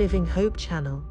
Living Hope channel.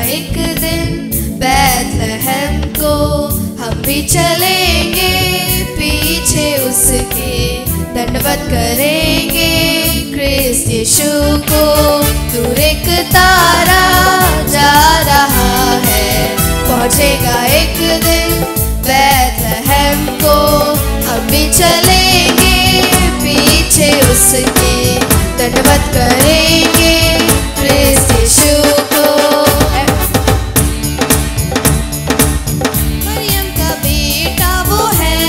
एक दिन बैतलहम को, हम भी चलेंगे पीछे उसके, दंडवत करेंगे क्रिस्त यीशु को। दूर एक तारा जा रहा है, पहुंचेगा एक दिन बैतलहम को, हम भी चलेंगे पीछे उसके, दंडवत करेंगे क्रिस्त यीशु को। मरियम का बेटा वो है,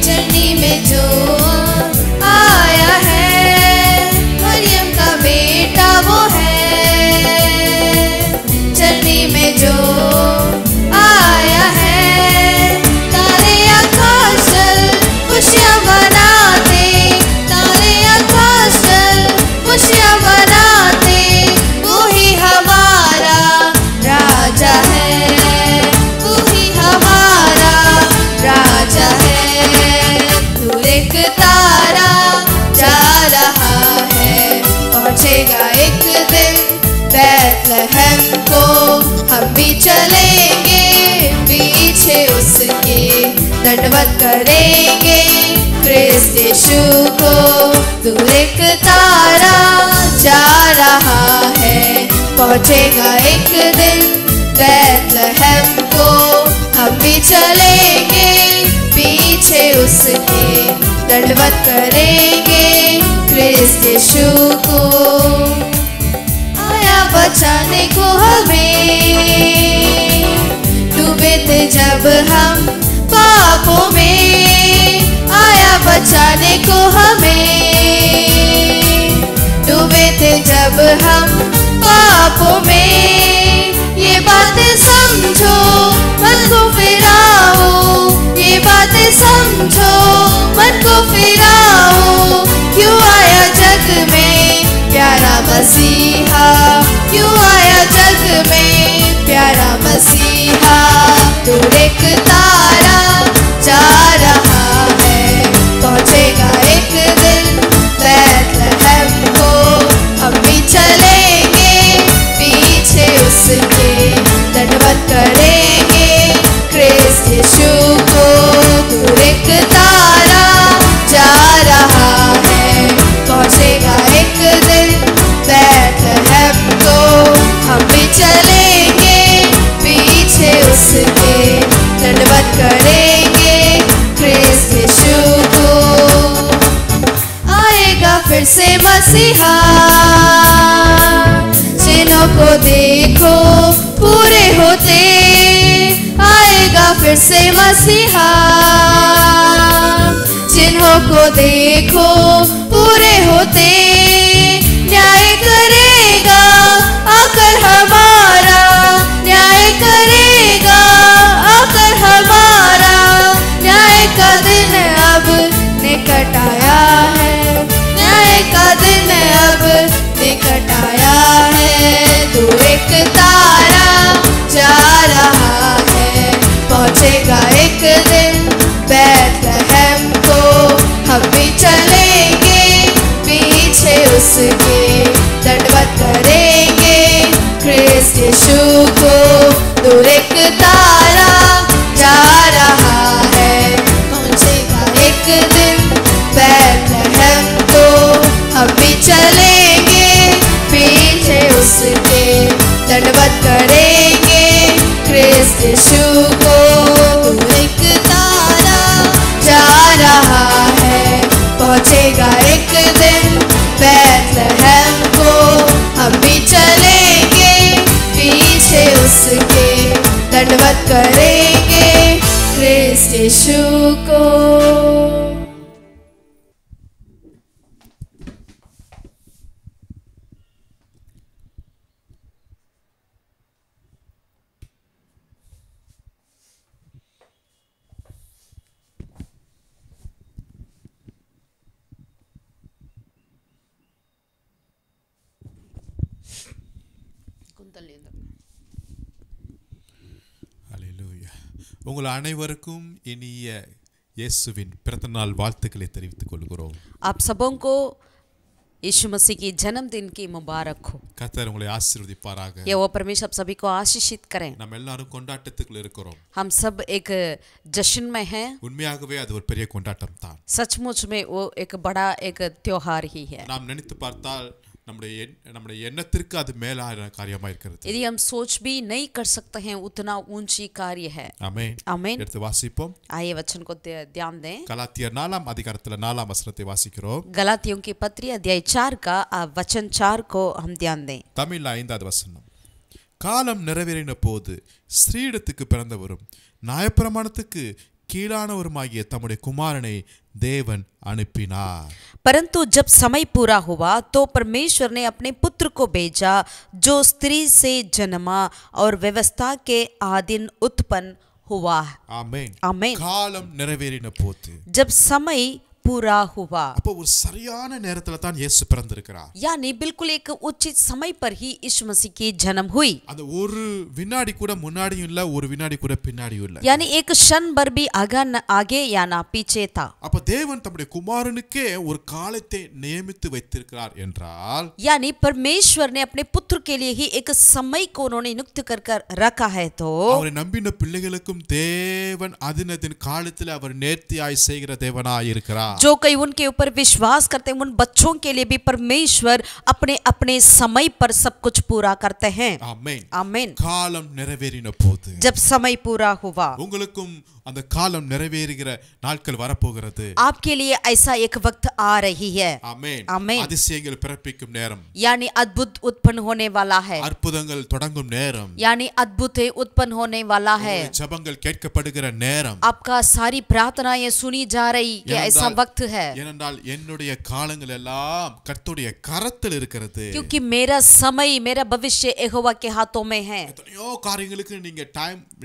चरनी में जो आया है। मरियम का बेटा वो है, चरनी में जो आया है। तारे आकाश जल खुशियाँ मनाते, तारे आकाश जल खुशियाँ मनाते, वो ही हमारा राजा है, वो ही हमारा राजा है। दूर एक तारा जा रहा है, पहुंचेगा एक दिन बैतलहम को, हम भी चलेंगे पीछे उसके, दंडवत करेंगे क्रिस्त यीशु को। दूर एक तारा जा रहा है, पहुंचेगा एक दिन बैतलहम को, हम भी चलेंगे पीछे उसके, दंडवत करेंगे क्रिस्त यीशु को। आया बचाने को हमें, डूबे थे जब हम पापों में, आया बचाने को हमें, डूबे थे जब हम पापों में। ये बातें समझो मन को फिराओ, ये बातें समझो मन को फिराओ। क्यों आया जग में प्यारा मसीहा, क्यों आया जग में प्यारा मसीहा। दूर एक तारा जा रहा है, पहुंचेगा एक दिन बैतलहम को, हम भी चलेंगे पीछे उसके, दंडवत करेंगे क्रिस्त यीशु को। दूर एक तारा जा रहा है, पहुंचेगा एक दिन बैतलहम को, हम भी चलेंगे पीछे उसके, दंडवत करेंगे क्रिस्त यीशु को। आएगा फिर से मसीहा, चिन्हों को देखो पूरे होते, आएगा फिर से मसीहा, चिन्हों को देखो पूरे होते। न्याय करेगा आकर हमारा, न्याय करेगा आकर हमारा, न्याय का दिन अब निकट आया है, न्याय का दिन अब निकट आया है। दूर एक तारा जा रहा है, पहुंचेगा एक दिन बैतलहम को, हम भी चलेंगे पीछे उसके, दंडवत करेंगे क्रिस्त यीशु को। दूर एक तारा जा रहा है, पहुंचेगा एक दिन बैतलहम को, हम भी चलेंगे पीछे उसके, दंडवत करेंगे क्रिस्त यीशु को। दूर एक तारा जा रहा है, पहुंचेगा एक दिन बैतलहम को, हम भी चलेंगे पीछे उसके, दंडवत करेंगे क्रिस्त यीशु को। ஹல்லேலூயா. உங்கள் அனைவருக்கும் இனிய இயேசுவின் பிறந்தநாள் வாழ்த்துக்களை தெரிவித்துக் கொள்கிறோம். आप सबों को यीशु मसीह की जन्मदिन की मुबारक हो। கர்த்தர் உங்களை ஆசீர்வதிப்பாராக. ये वो परमेश्वर आप सभी को आशीषित करें। நம்ம எல்லாரும் கொண்டாட்டத்துக்குள்ள இருக்கிறோம். हम सब एक जश्न में हैं। உண்மையாகவே அது ஒரு பெரிய கொண்டாட்டம் தான். सचमुच में वो एक बड़ा एक त्योहार ही है। நாம் நினைத்து பார்த்தால் நம்முடைய எண்ணத்திற்கு அது மேலான காரியமா இருக்கிறது. यदि हम सोच भी नहीं कर सकते हैं उतना ऊंची कार्य है। ஆமென். आमीन। எடுத்து வாசிப்போம். आइए वचन को ध्यान दें। கலாத்தியர் 4ஆம் அதிகாரத்துல 4ஆம் வசனத்தை வாசிக்கிறோம். गलातियों की पत्री अध्याय 4 का वचन 4 को हम ध्यान दें। தமிழ்ல 5வது வசனம். காலம் நிறைவேறின போது ஸ்ரீடத்துக்கு பிறந்தவரும் நியாயப்பிரமாணத்துக்கு கீழானவருமாகிய தம்முடைய குமாரனை देवन अनुपिनार। परंतु जब समय पूरा हुआ तो परमेश्वर ने अपने पुत्र को भेजा जो स्त्री से जन्मा और व्यवस्था के आधीन उत्पन्न हुआ। आमीन। आमीन। காலம் நிறைவேறின போது जब समय पूरा हुआ। அப்போ ஒரு சரியான நேரத்துல தான் இயேசு பிறந்திருக்கிறார்। यानी बिल्कुल एक उचित समय पर ही यीशु मसीह की जन्म हुई। அந்த ஒரு வினாடி கூட முன்னாடியும் இல்ல ஒரு வினாடி கூட பின்னாடியும் இல்ல। यानी एक क्षण भर भी आगे या ना पीछे था। அப்ப தேவன் தம்முடைய குமாரனுக்கே ஒரு காலத்தை நியமித்து வைத்திருக்கிறார் என்றால் यानी परमेश्वर ने अपने पुत्र के लिए ही एक समय को उन्होंने नियुक्त कर रखा है तो அவரை நம்பின பிள்ளைகளுக்கும் தேவன் அதினதின் காலத்தில் அவர் நேர்த்தியாய் செய்கிற தேவனாய் இருக்கிறார்। जो कई उनके ऊपर विश्वास करते हैं उन बच्चों के लिए भी परमेश्वर अपने अपने समय पर सब कुछ पूरा करते हैं। आमीन। आमीन। காலம் நிறைவேறின போது जब समय पूरा हुआ உங்களுக்கும் அந்த காலம் நிறைவேறுகிற நாட்கள் வரப்போகிறது। आपके लिए ऐसा एक वक्त आ रही है। आमीन। आमीन। அதிசயங்கள் பிறப்பிக்கும் நேரம் यानी अद्भुत उत्पन्न होने वाला है। அற்புதங்கள் தொடங்கும் நேரம் यानी अद्भुत उत्पन्न होने वाला है। ஜெபங்கள் கேட்கப்படுகிற நேரம் आपका सारी प्रार्थनाएं सुनी जा रही कि ऐसा वक्त है। ஏனென்றால் என்னுடைய காலங்கள் எல்லாம் கர்த்தருடைய கரத்தில் இருக்கிறது। क्योंकि मेरा समय मेरा भविष्य यहोवा के हाथों में है। எத்தனையோ காரியங்களுக்கு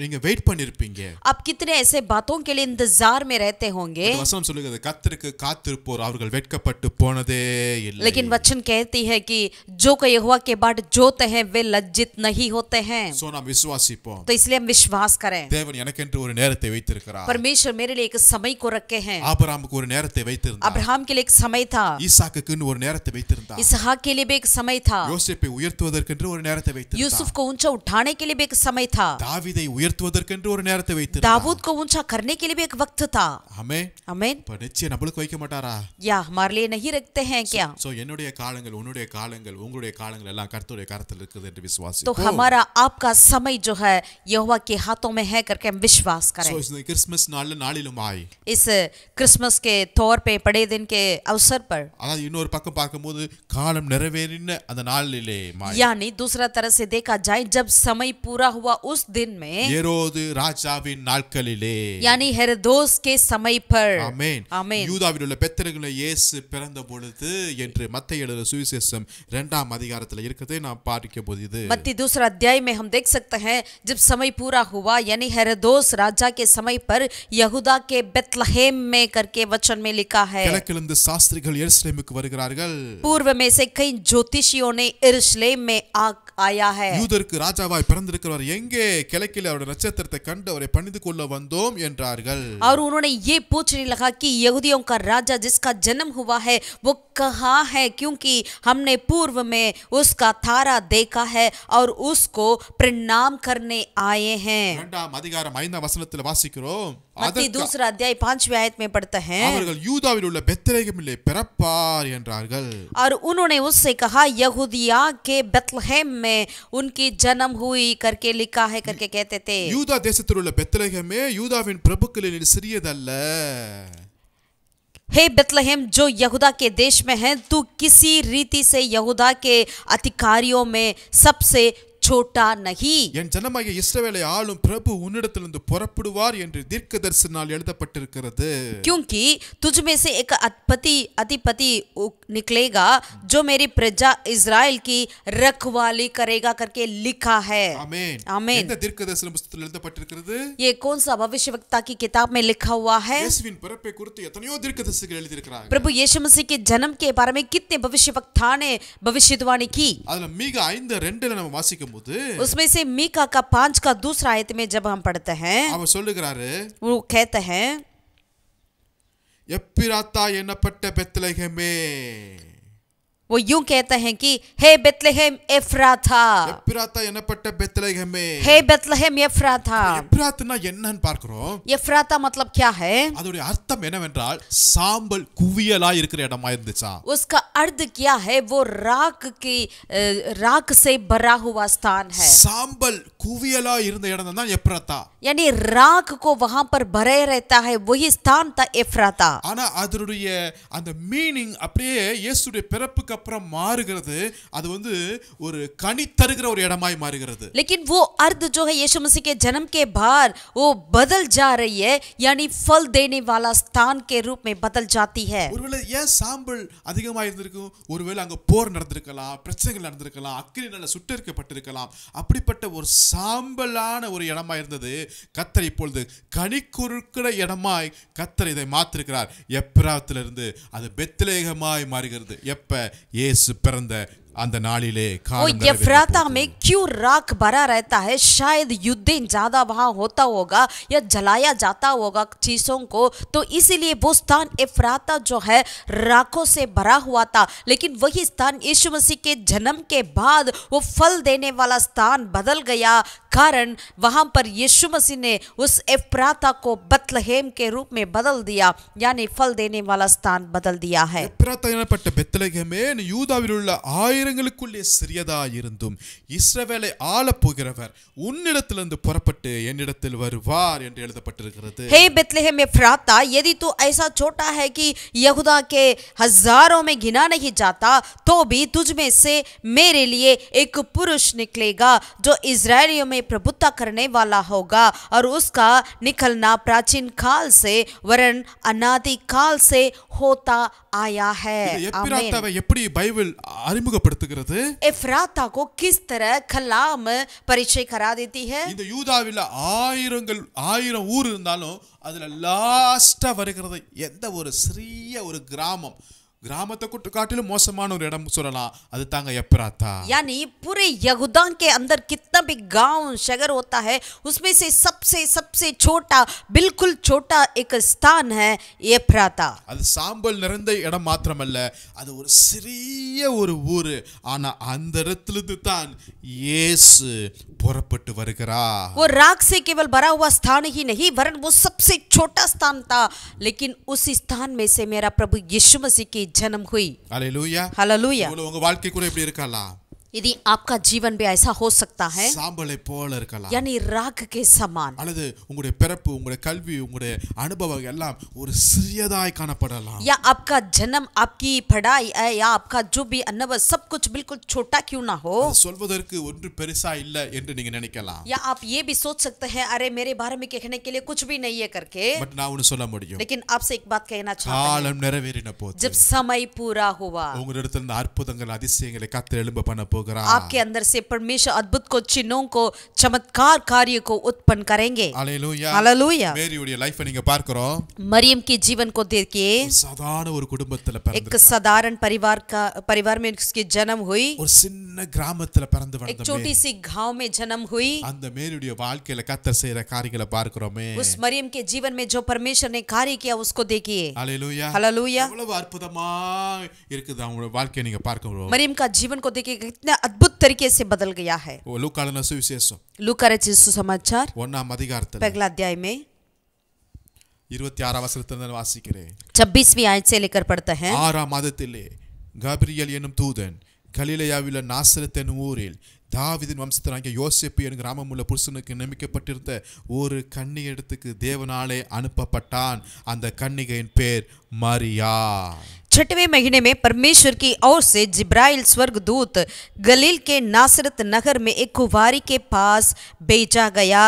நீங்க வெயிட் பண்ணிருப்பீங்க। आप कितने ऐसे बातों के लिए इंतजार में रहते होंगे। वचन சொல்லுகிறது கர்த்தருக்கு காத்திருப்போர் அவர்கள் வெட்கப்பட்டு போனதே இல்லை। लेकिन वचन कहती है कि जो कोई यहोवा के बाट जोते हैं वे लज्जित नहीं होते हैं। சோ நாம் விசுவாசிப்போம்। तो इसलिए हम विश्वास करें। தேவன் எனக்கென்று ஒரு நேரத்தை வைத்திருக்கிறார்। परमेश्वर मेरे लिए एक समय को रखे हैं। ஆபிரகாமுக்கு ஒரு நேரத்தை வைத்திருந்தார்। अब्राहम के लिए एक समय था। ஈசாக்குக்கு ஒரு நேரத்தை வைத்திருந்தார்। इसहाक के लिए भी एक समय था। யோசேப்பை உயர்த்துவதற்கென்று ஒரு நேரத்தை வைத்திருந்தார்। यूसुफ को ऊंचा उठाने के लिए भी एक समय था। தாவீதை உயர்த்துவதற்கென்று ஒரு நேரத்தை வைத்திருந்தார்। दाऊद को ऊंचा करने के लिए भी एक वक्त था। ஆமென்। आमीन। நிச்சயம் நம்மளுக்கு வைக்க மாட்டாரா? या हमारे लिए नहीं रखते हैं क्या? சோ என்னுடைய காலங்கள் உன்னுடைய காலங்கள் உங்களுடைய காலங்கள் எல்லாம் கர்த்தருடைய கரத்தில் இருக்குது என்று விசுவாசிப்போம்। तो हमारा आपका समय जो है यहोवा के हाथों में है करके हम विश्वास करें। சோ இந்த கிறிஸ்மஸ் நாளிலுமாய் इस क्रिसमस के तौर पे बड़े दिन के अवसर पर அதாவது இன்னொரு பக்கம் பார்க்கும்போது காலம் நிறைவேறின அந்த நாளிலே यानी दूसरा तरह से देखा जाए जब समय पूरा हुआ उस दिन में हेरोद ராஜாவின் நாட்களிலே यानी हेरोदेस के समय पर। ஆமென்। आमीन। யூதாவில் உள்ள பெத்லகேமில் இயேசு பிறந்த பொழுது என்று மத்தேயு எழுதின சுவிசேஷம் 2ஆம் அதிகாரத்தில் இருக்கிறதை நாம் பார்க்கும்போது இது मत्ती दूसरा अध्याय में हम देख सकते हैं जब समय पूरा हुआ यानी हेरोदेस राजा के समय पर यहूदा के बेतलहेम में करके वचन में लिखा है। கிழக்கிலிருந்து சாஸ்திரிகள் எருசலேமுக்கு வருகிறார்கள்। पूर्व में से कई ज्योतिषियों ने यरूशलेम में आया है। யூதருக்கு ராஜாவாய் பிறந்திருக்கிறவர் எங்கே? கிழக்கில் அவருடைய நட்சத்திரத்தை கண்டு அவரை பணிந்து கொள்ள வந்தோம் என்றார்கள்। और उन्होंने ये पूछने लगा कि यहूदियों का राजा जिसका जन्म हुआ है वो कहाँ है, क्योंकि हमने पूर्व में उसका तारा देखा है और उसको प्रणाम करने आए हैं। 2ஆம் அதிகாரம் 5ஆம் வசனத்தில் வாசிக்கிறோம்। मत्ती दूसरा अध्याय 5वें आयत में पढ़ते हैं அவர்கள் யூதாவில் உள்ள பெத்லகேமிலே பிறப்பார் என்றார்கள்। और उन्होंने उससे कहा यहूदिया के बेतलहेम में उनकी जन्म हुई करके लिखा है करके कहते थे। யூதா தேசத்தில் உள்ள பெத்லகேமே யூதாவின் பிரபுக்களில் சிறியதல்ல। हे बेतलहेम जो यहूदा के देश में है तू किसी रीति से यहूदा के अधिकारियों में सबसे छोटा नहीं। என் ஜனமாகிய இஸ்ரவேலை ஆளும் பிரபு உன்னிடத்திலிருந்து புறப்படுவார் என்று தீர்க்கதரிசனால் எழுதப்பட்டிருக்கிறது। क्योंकि तुझ में से एक अधिपति निकलेगा जो मेरी प्रजा इजराइल की रखवाली करेगा करके लिखा है। आमीन। आमीन। இந்த தீர்க்கதரிசன புத்தகத்தில் எழுதப்பட்டிருக்கிறது। ये कौन सा भविष्यवक्ता की किताब में लिखा हुआ है? இயேசுவின் பிறப்பை குறித்து எத்தனையோ தீர்க்கதரிசிகள் எழுதியிருக்கிறார்கள்। प्रभु यीशु मसीह के जन्म के बारे में कितने भविष्यवक्ता ने भविष्यवाणी की। அதுல மீகா 5:2 நம்ம வாசிக்கும்போது उसमें से मीका का 5 का दूसरा आयत में जब हम पढ़ते हैं அவர் சொல்லுகிறாரு, वो कहते हैं எப்பிராத்தா என்னப்பட்ட பெத்லகேமே। वो यूं कहते हैं कि हे बेतलेहेम एफ्राथा, எப்ராத்தா எனப்பட்ட பெத்லகேமே. हे बेतलेहेम एफ्राथा। எப்ராத்னா என்னன்னு பார்க்கிறோம். एफ्राता मतलब क्या है? அதோட அர்த்தம் என்னவென்றால் சாம்பல் குவியலா இருக்கிற இடமா இருந்துச்சா. उसका अर्थ क्या है? वो राख से भरा हुआ स्थान है। சாம்பல் குவியலா இருந்த இடம் தான் எப்ராத்தா. यानी राख को वहां पर भरे रहता है, वही स्थान था एफ्राता। ஆனா அதனுடைய அந்த மீனிங் அப்படியே இயேசுடைய பிறப்புக்கு அப்புறம் மாறுகிறது. அது வந்து ஒரு கனி தருகிற ஒரு இடமாய் மாறுகிறது. लेकिन वो अर्थ जो है यीशु मसीह के जन्म के बाद वो बदल जा रही है, यानी फल देने वाला स्थान के रूप में बदल जाती है। ஒருவேளை ஏன் சாம்பல் அதிகமா இருந்திருக்கும்? ஒருவேளை அங்க போர் நடந்திருக்கலாம், பிரச்சனைகள் நடந்திருக்கலாம், அக்கினியால சுட்டெரிக்கப்பட்டிருக்கலாம். அப்படிப்பட்ட ஒரு சாம்பலான ஒரு இடமா இருந்தது. கர்த்தர் இப்பொழுது கனி கொடுக்கிற இடமாய் கர்த்தர் இதை மாற்றிருக்கிறார். எப்ராத்திலிருந்து அது பெத்லகேமாய் மாறுகிறது. எப்ப இயேசு பிறந்த அந்த நாளிலே वो एफ्राता में क्यों राख भरा रहता है? शायद युद्ध ज्यादा वहां होता होगा या जलाया जाता होगा चीजों को, तो इसीलिए वो स्थान एफ्राता जो है राखों से भरा हुआ था। लेकिन वही स्थान यीशु मसीह के जन्म के बाद वो फल देने वाला स्थान बदल गया, कारण वहां पर यीशु मसीह ने उस एफ्राता को बेतलेहेम के रूप में बदल दिया, यानी फल देने वाला स्थान बदल दिया है। எப்ராத்தா எனப்பட்ட பெத்லகேமே, யூதாவில் உள்ள ஆயிரங்களுக்குள்ளே சிறியதா இருந்தும் இஸ்ரவேலை ஆளப் போகிறவர் உன்னிடத்திலிருந்து புறப்பட்டு என்னிடத்தில் வருவார் என்று எழுதப்பட்டிருக்கிறது. हे बेतलेहेम एफ्राता, यदि तू ऐसा छोटा है कि यहूदा के हजारों में गिना नहीं जाता, तो भी तुझ में से मेरे लिए एक पुरुष निकलेगा जो इजरायलियों में प्रभुता करने वाला होगा, और उसका निकलना प्राचीन काल से वरन अनादि काल से होता आया है। எப்ராத்தாவை எப்படி பைபிள் அறிமுகப்படுத்துகிறது? एफ्राता को किस तरह कलाम परिचय करा देती है? இந்த யூதாவில் ஆயிரம் ஊர் இருந்தாலும் அதுல லாஸ்டா வருகிறது எந்த ஒரு சிறிய ஒரு கிராமத்தை காட்டிலும் மோசமான ஒரு இடம் சொல்லலாம், அது தாங்க எப்ராத்தா। यानी पूरे यहूदा के अंदर कितना भी गांव शहर होता है, उसमें से सबसे छोटा, बिल्कुल छोटा एक स्थान है एफ्राता। அது சாம்பல் நிறைந்த இடம் மாத்திரமல்ல, அது ஒரு சிறிய ஒரு ஊர். ஆனா அந்த இடத்திலிருந்து தான் இயேசு புறப்பட்டு வருகிறார். वो राख से केवल भरा हुआ स्थान ही नहीं, वरन वो सबसे छोटा स्थान था, लेकिन उस स्थान में से मेरा प्रभु यीशु मसीह की जन्म हुई। Hallelujah, hallelujah. உங்க வாழ்க்கை கூட இப்படி இருக்கலாம். यदि आपका जीवन भी ऐसा हो सकता है, சாம்பலை போல இருக்கலாம், यानी राख के समान, அல்லது உங்களுடைய பிறப்பு, உங்களுடைய கல்வி, உங்களுடைய அனுபவம் எல்லாம் ஒரு சிறியதாய் காணப்படலாம். या आपका जन्म, आपकी पढ़ाई या आपका जो भी अनुभव सब कुछ बिल्कुल छोटा क्यों ना हो, சொல்வதற்கு ஒன்று பெருசா இல்ல என்று நீங்க நினைக்கலாம். या आप ये भी सोच सकते हैं अरे मेरे बारे में कहने के लिए कुछ भी नहीं है करके। பட் நான் ஒன்னு சொல்ல முடியும், लेकिन आपसे एक बात कहना चाहता हूं, காலம் நிறைவேறின போது, जब समय पूरा हुआ, உங்களிடத்தில் இந்த அற்புதங்கள் அதிசயங்களை கர்த்தர் எழும்ப பண்ண போகிறார். आपके अंदर से परमेश्वर अद्भुत को, चिन्हों को, चमत्कार कार्य को उत्पन्न करेंगे। Hallelujah, hallelujah. மேரியுடைய லைஃபை நீங்க பார்க்கிறோம். मरियम के जीवन को देखिए, சாதாரண ஒரு குடும்பத்துல एक பிறந்தார். साधारण परिवार में उसकी जन्म हुई, ஒரு சின்ன கிராமத்துல பிறந்து एक வளர்ந்த छोटी सी गांव में जन्म हुई। அந்த மேரியுடைய வாழ்க்கையில கர்த்தர் செய்யற காரியங்களை பார்க்கிறோமே. उस मरियम के जीवन में जो परमेश्वर ने कार्य किया उसको देखिए। Hallelujah, hallelujah. எவ்வளவு அற்புதமா இருக்குது அவங்களுடைய வாழ்க்கையை நீங்க பார்க்கிறோம். मरियम का जीवन को देखिए कितना अद्भुत तरीके से बदल गया है। லூக்கா எழுதின சுவிசேஷம் लूका रचित सुसमाचार 1ஆம் அதிகாரத்துல पहला अध्याय में 26ஆம் வசனத்திலிருந்து வாசிக்கிறேன். 26वीं आयत से लेकर पढ़ते हैं। 6ஆம் மாதத்திலே கபிரியேல் என்னும் தூதன் கலிலேயாவிலுள்ள நாசரேத் என்னும் ஊரில் தாவீதின் வம்சத்தினாகிய யோசேப்பு என்கிற கிராமமுள்ள புருஷனுக்கு நியமிக்கப்பட்டிருந்த ஒரு கன்னிகையிடத்துக்கு தேவனாலே அனுப்பப்பட்டான். அந்த கன்னிகையின் பேர் மரியா. 6वें महीने में परमेश्वर की ओर से जिब्राइल स्वर्गदूत गलील के नासरत नगर में एक कुंवारी के पास भेजा गया,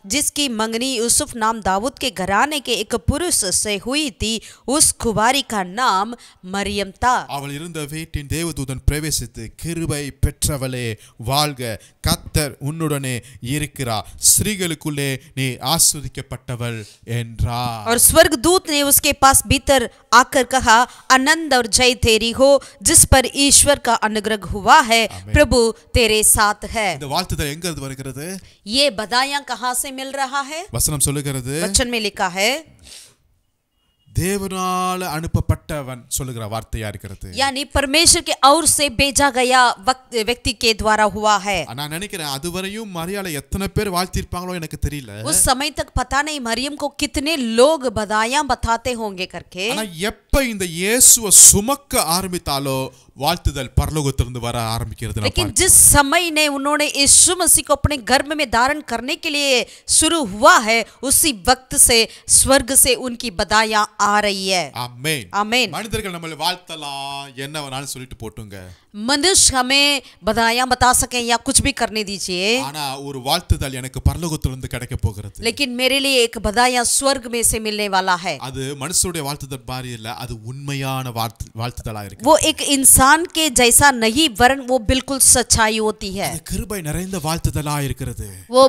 जिसकी मंगनी यूसुफ नाम दाऊद के घराने के एक पुरुष से हुई थी। उस कुंवारी का नाम मरियम था। அவள் இருந்த வீட்டின் தேவதூதன் பிரவேசித்து, கிருபை பெற்றவளே வாழ்க, கர்த்தர் உன்னுடனே இருக்கிறார், ஸ்திரீகளுக்குள்ளே நீ ஆசீர்வதிக்கப்பட்டவள் என்றார். और स्वर्गदूत ने उसके पास भीतर आकर कहा, आनंद और जय तेरी हो, जिस पर ईश्वर का अनुग्रह हुआ है, प्रभु तेरे साथ है। இந்த வாழ்த்துதல் எங்க இருந்து வருகிறது? ये बधाइयां कहां से मिल रहा है? வசனம் சொல்லுகிறது, वचन में लिखा है, தேவனால அனுப்பப்பட்டவன் சொல்லுகிற வார்த்தையா இருக்கிறது. यानी परमेश्वर के ओर से भेजा गया व्यक्ति के द्वारा हुआ है. நான் நினைக்கிறேன் அதுவரையும் மரியாளை எத்தனை பேர் வாழ்த்திருப்பாங்களோ எனக்கு தெரியல. उस समय तक पता नहीं मरियम को कितने लोग बधाइयां बताते होंगे करके. ஆனா எப்ப இந்த இயேசுவை சுமக்க ஆரம்பித்தாலோ வாழ்த்துதல் பரலோகத்திலிருந்து வர ஆரம்பிக்கிறது. लेकिन जिस समय ने उन्होंने यीशु मसीह को अपने गर्भ में धारण करने के लिए शुरू हुआ है उसी वक्त से स्वर्ग से उनकी बधाइयां आ रही है. ஆமென். आमीन. மனிதர்கள் நம்மளை வாழ்த்தலாம் என்ன வேணாலும் சொல்லிட்டு போட்டுங்க. मनुष्य हमें बधाइयां बता सके या कुछ भी करने दीजिए. ஆனா ஒரு வாழ்த்துதல் எனக்கு பரலோகத்திலிருந்து கிடைக்க போகிறது. लेकिन मेरे लिए एक बधाइयां स्वर्ग में से मिलने वाला है. அது மனுஷனுடைய வாழ்த்துதல் மாதிரி இல்ல, அது உண்மையான வாழ்த்துதலா இருக்கு. वो एक इंसान के जैसा नहीं वरन वो बिल्कुल सच्चाई होती है. அது கிருபை நிறைந்த வாழ்த்துதலா இருக்கிறது. वो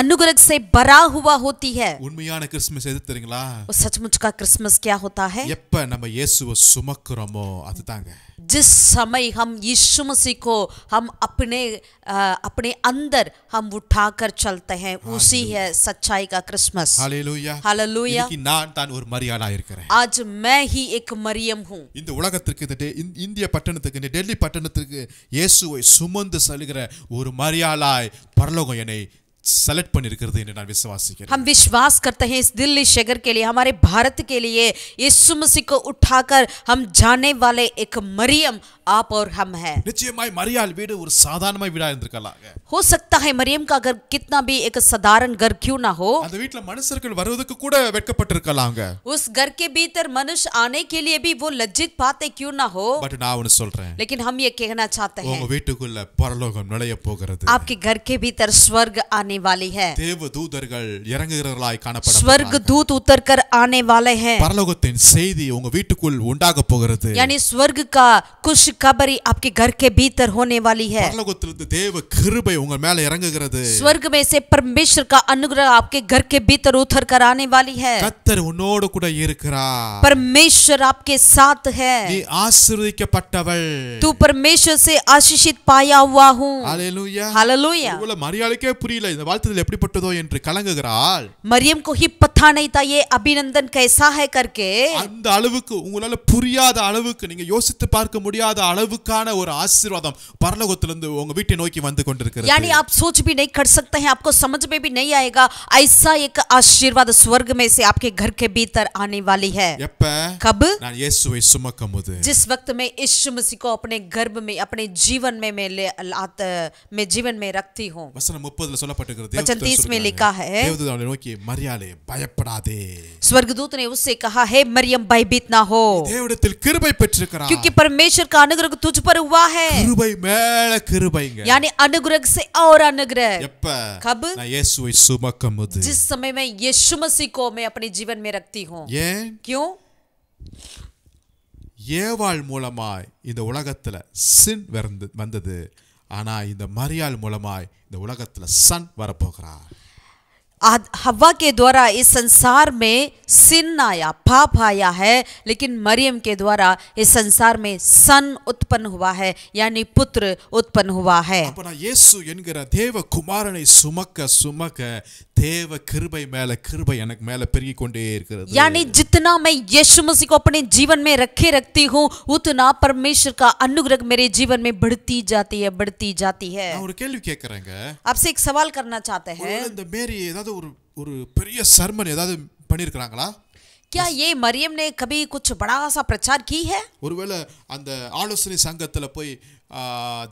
अनुग्रह से भरा हुआ होती है. உண்மையான கிறிஸ்மஸ் எது தெரியுங்களா? वो सचमुच का क्रिसमस क्या होता है? எப்ப நம்ம இயேசுவை சுமக்குறோமோ அதுதாங்க. जिस समय हम यीशु मसीह को हम अपने अंदर हम उठाकर चलते हैं उसी है सच्चाई का क्रिसमस. ஹalleluya. हालेलुया. இன்னைக்கு நான் தான் ஒரு மரியாளா இருக்கிறேன். आज मैं ही एक मरियम हूँ. இந்த உலகத்திற்கு இந்திய பட்டணத்துக்கு இந்த டெல்லி பட்டணத்துக்கு இயேசுவை சுமந்து செல்கிற ஒரு மரியாளாய் பரலோகம் என்னை सेलेक्ट பண்ணிருக்கிறது என்று நான் விசுவாசிக்கிறேன். हम विश्वास करते हैं इस दिल्ली शहर के लिए हमारे भारत के लिए यीशु मसीह को उठाकर हम जाने वाले एक मरियम आप और हम हैं. நிச்சயமாய் மரியாள் வீடு ஒரு சாதாரண வீடா இருந்திருக்கலாம். हो सकता है मरियम का घर कितना भी एक साधारण घर क्यों ना हो. அந்த வீட்ல மனுஷர்கள் வருவதற்கு கூட வெட்கப்பட்டிருக்கலாம்ங்க. उस घर के भीतर मनुष्य आने के लिए भी वो लज्जित पाते क्यों ना हो. பட் நான் ஒன்னு சொல்றேன். लेकिन हम ये कहना चाहते हैं உங்க வீட்டுக்குள்ள பரலோகம் நுழைய போகிறது. आपके घर के भीतर स्वर्ग आने वाली है. தேவ தூதர்கள் இறங்குகிறவர்களாய் காணப்பட स्वर्ग दूत उतर कर आने वाले हैं. பரலோகத்தின் செய்தி உங்க வீட்டுக்குள் உண்டாக போகிறது. यानी स्वर्ग का खुशखबरी आपके घर के भीतर होने वाली है. பரலோகத்திலிருந்து தேவ கிருபை உங்க மேல இறங்குகிறது. स्वर्ग में से परमेश्वर का अनुग्रह आपके घर के भीतर उतर कर आने वाली है. கர்த்தர் உன்னோடு கூட இருக்கிறார். परमेश्वर आपके साथ है. நீ ஆசீர்வதிக்கப்பட்டவள். तू परमेश्वर से आशीषित पाया हुआ हूँ. ஹalleluya. हालेलुया. ஒருவேளை மரியாளுக்கே புரியல இந்த வாழ்த்துதல் எப்படிப்பட்டதோ என்று கலங்குகிறாள். मरियम को ही पता नहीं था ये अभिनंदन कैसा है करके. அந்த அளவுக்கு உங்களால புரியாத அளவுக்கு நீங்க யோசித்து பார்க்க முடியாத அளவுக்கான ஒரு ஆசீர்வாதம் பரலோகத்திலிருந்து உங்க வீட்டை நோக்கி வந்து கொண்டிருக்கிறது. यानी आप सोच भी नहीं कर सकते हैं आपको समझ में भी नहीं आएगा ऐसा एक आशीर्वाद स्वर्ग में से आपके घर के भीतर आने वाली है. எப்ப? कब? நான் இயேசுவை சுமக்கும்போது. जिस वक्त में यीशु मसीह को अपने गर्भ में अपने जीवन में मैं जीवन में रखती हूँ. வசனம் 30ல சொல்லப்பட்டிருக்கிறது. वचन 30 में लिखा है தேவதூதன் அவளை நோக்கி மரியாளே பயப்படாதே. स्वर्गदूत ने उससे कहा हे मरियम भयभीत ना हो தேவனிடத்தில் கிருபை பெற்றிருக்கிறாய். क्योंकि परमेश्वर का अनुग्रह तुझ पर हुआ है. கிருபை மேல கிருபைங்க. यानी अनुग्रह से और अनुग्रह. எப்ப? कब? நான் இயேசுவை சுமக்கும்போது. जिस समय में यीशु मसीह को मैं अपने जीवन में रखती हूँ. ஏன்? क्यों? ஏவாள் மூலமாய் இந்த உலகத்துல சின் வந்தது. ஆனா இந்த மரியாள் மூலமாய் இந்த உலகத்துல சன் வரப்போகிறார். हव्वा के द्वारा इस संसार में सिन आया पाप आया है लेकिन मरियम के द्वारा इस संसार में सन उत्पन्न हुआ है यानी पुत्र उत्पन्न हुआ है. அப்ப நான் இயேசு என்கிற தேவ குமாரனை சுமக்க சுமக்க தேவ கிருபை மேல கிருபை எனக்கு மேல பெருகி கொண்டே இருக்கிறது. यानी जितना मैं यीशु मसीह को अपने जीवन में रखती हूँ उतना परमेश्वर का अनुग्रह मेरे जीवन में बढ़ती जाती है. நான் ஒரு கேள்வி கேட்கறேங்க. आपसे एक सवाल करना चाहते हैं இந்த மேரி ஏதாவது ஒரு பெரிய சர்மன் ஏதாவது பண்ணிருக்காங்களா? क्या ये मरियम ने कभी कुछ बड़ा सा प्रचार की है? ஒருவேளை அந்த ஆலோசனை சங்கத்துல போய்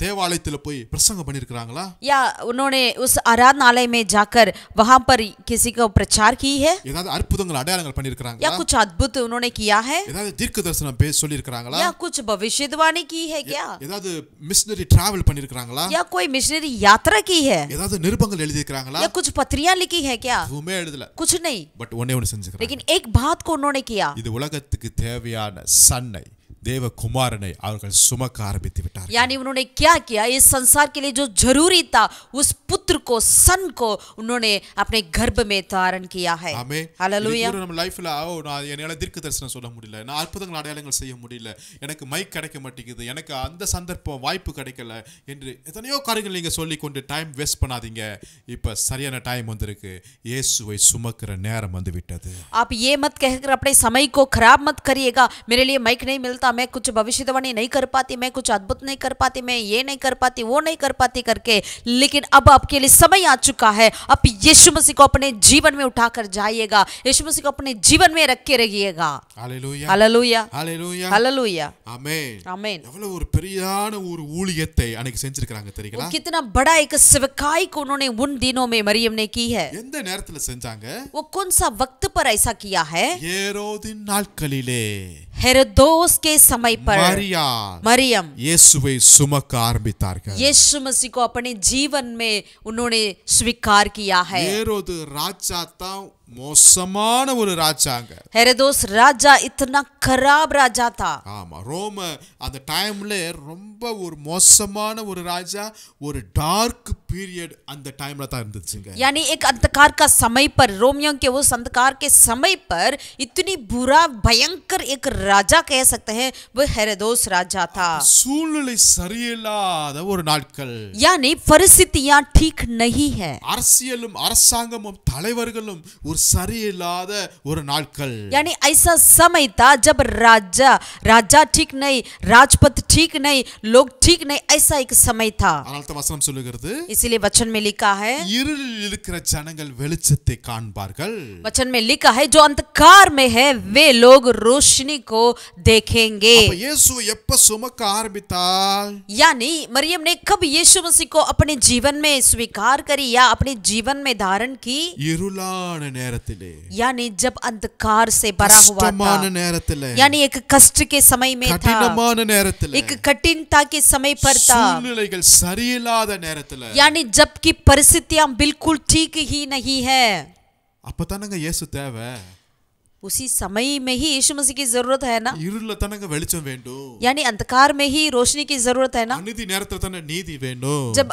தேவாலயத்துல போய் பிரசங்கம் பண்ணிருக்காங்களா? या उन्होंने उस आराधनालय में जाकर वहां पर किसी को प्रचार की है? ஏதாவது அற்புதங்கள் அடையாளங்கள் பண்ணிருக்காங்களா? या कुछ अद्भुत उन्होंने किया है? ஏதாவது தீர்க்க தரிசனம் சொல்லி இருக்காங்களா? या कुछ भविष्यवाणी की है क्या? ஏதாவது மிஷனரி டிராவல் பண்ணிருக்காங்களா? या कोई मिशनरी यात्रा की है? ஏதாவது நிருபங்கள் எழுதி இருக்காங்களா? या कुछ पत्रियां लिखी है क्या? எதுவுமே எழுதல. कुछ नहीं. பட் ஒண்ணே ஒன்னு செஞ்சிருக்காங்க. लेकिन एक बात को उन्होंने किया. இது உலகத்துக்கு தேவையான சன்னை தேவ குமாரனை அவர்கள் சுமக்க ஆரம்பித்து விட்டார்கள். यानी उन्होंने क्या किया, इस संसार के लिए जो जरूरी था उस पुत्र को, सन को उन्होंने अपने गर्भ में धारण किया है. ஆமென். हालेलुया. நம்ம லைஃப்ல நான் என்னால தீர்க்க தரிசனம் சொல்ல முடியல, நான் அற்புதங்கள் அடையாளங்கள் செய்ய முடியல, எனக்கு மைக் கிடைக்க மாட்டேங்குது, எனக்கு அந்த சந்தர்ப்பம் வாய்ப்பு கிடைக்கல என்று எத்தனையோ காரியங்கள் நீங்க சொல்லி கொண்டு டைம் வேஸ்ட் பண்ணாதீங்க. இப்ப சரியான டைம் வந்திருக்கு. இயேசுவை சுமக்கிற நேரம் வந்து விட்டது. आप ये मत कहकर अपने समय को खराब मत करिएगा, मेरे लिए माइक नहीं मिलता, मैं कुछ भविष्यवाणी नहीं कर पाती, मैं कुछ अद्भुत नहीं कर पाती, मैं ये नहीं कर पाती, वो नहीं कर पाती करके. लेकिन अब आपके लिए समय आ चुका है. आप यीशु मसीह को अपने जीवन में उठाकर जाइएगा, यीशु मसीह को अपने जीवन में रख के रखिएगा. हालेलुया. हालेलुया. हालेलुया. हालेलुया. ஆமென். आमीन. எவ்வளவு ஒரு பெரியான ஒரு ஊழியத்தை அன்னைக்கு செஞ்சிருக்காங்க தெரியுங்களா? कितना बड़ा एक सेवकाई को उन्होंने उन दिनों में मरियम ने की है. எந்த நேரத்துல செஞ்சாங்க? वो कौन सा वक्त पर ऐसा किया है? ஏரோதின் நாட்களிலே हेरोदोस के समय पर मरियम இயேசுவை சுமக்க ஆரம்பித்தார்கள். यीशु मसीह को अपने जीवन में उन्होंने स्वीकार किया है. ஏரோது ராஜா தான் மோசமான ஒரு ராஜாங்க. हेरोदोस राजा इतना खराब राजा था. ஆமா, ரோம அந்த டைம்ல ரொம்ப ஒரு மோசமான ஒரு ராஜா, ஒரு டார்க் பீரியட் அந்த டைம்ல தான் இருந்துச்சுங்க. यानी एक अंधकार का समय पर, रोमियों के उस अंधकार के समय पर इतनी बुरा भयंकर एक राजा कह सकते हैं, वो हेरोदोस राजा था. சூழ்நிலை சரியில்லாத ஒரு நாட்கள். यानी परिस्थितियां ठीक नहीं है. அரசியலும் அரசாங்கமும் தலைவர்களும் ஒரு சரியில்லாத ஒரு நாட்கள். यानी ऐसा समय था जब राजा ठीक नहीं, राजपथ ठीक नहीं, लोग ठीक नहीं, ऐसा एक समय था. அதனால தான் வசனம் சொல்லுகிறது, इसीलिए वचन में लिखा है, இருளில் இருக்கிற ஜனங்கள் வெளிச்சத்தை காண்பார்கள். वचन में लिखा है, जो अंधकार में है वे लोग रोशनी को देखेंगे. அப்ப இயேசு எப்ப சுமக்க ஆரம்பித்தால், यानी मरियम ने कब यीशु मसीह को अपने जीवन में स्वीकार करी या अपने जीवन में धारण की? இருளான நேரத்திலே, यानी जब अंधकार से भरा हुआ கஷ்டமான था, நேரத்திலே, यानी एक कष्ट के समय में था, கடினமான நேரத்திலே, एक कठिनता के समय पर था, சூழ்நிலைகள் சரியில்லாத நேரத்திலே, यानी जबकि परिस्थितियां बिल्कुल ठीक ही नहीं है. அப்பதானங்க இயேசு தேவை. उसी समय में ही यीशु मसीह की जरूरत है ना. இருள தானங்க வெளிச்சம் வேண்டும். यानी अंधकार में ही रोशनी की जरूरत है ना. அநீதி நேரத்துல தானே நீதி வேண்டும். जब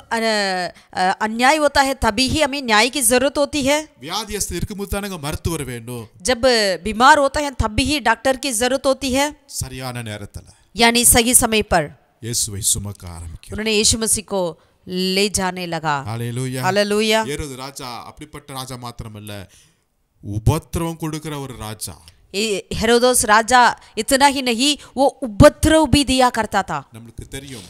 अन्याय होता है तभी ही हमें न्याय की जरूरत होती है. வியாதியஸ்து இருக்கும்போது தானங்க மருத்துவர் வேண்டும். जब बीमार होता है तभी ही डॉक्टर की जरूरत होती है. சரியான நேரத்துல यानी सही समय पर இயேசுவை சுமக்க ஆரம்பிக்கிறார். उन्होंने यीशु मसीह को ले जाने लगा. ஹalleluya. हालेलुया. ஏரோது ராஜா அப்படிப்பட்ட ராஜா மாத்திரமல்ல, உபத்திரவம் கொடுக்கிற ஒரு ராஜா. हेरोदोस राजा इतना ही नहीं, वो उपद्रव भी दिया करता था. நமக்கு தெரியும்,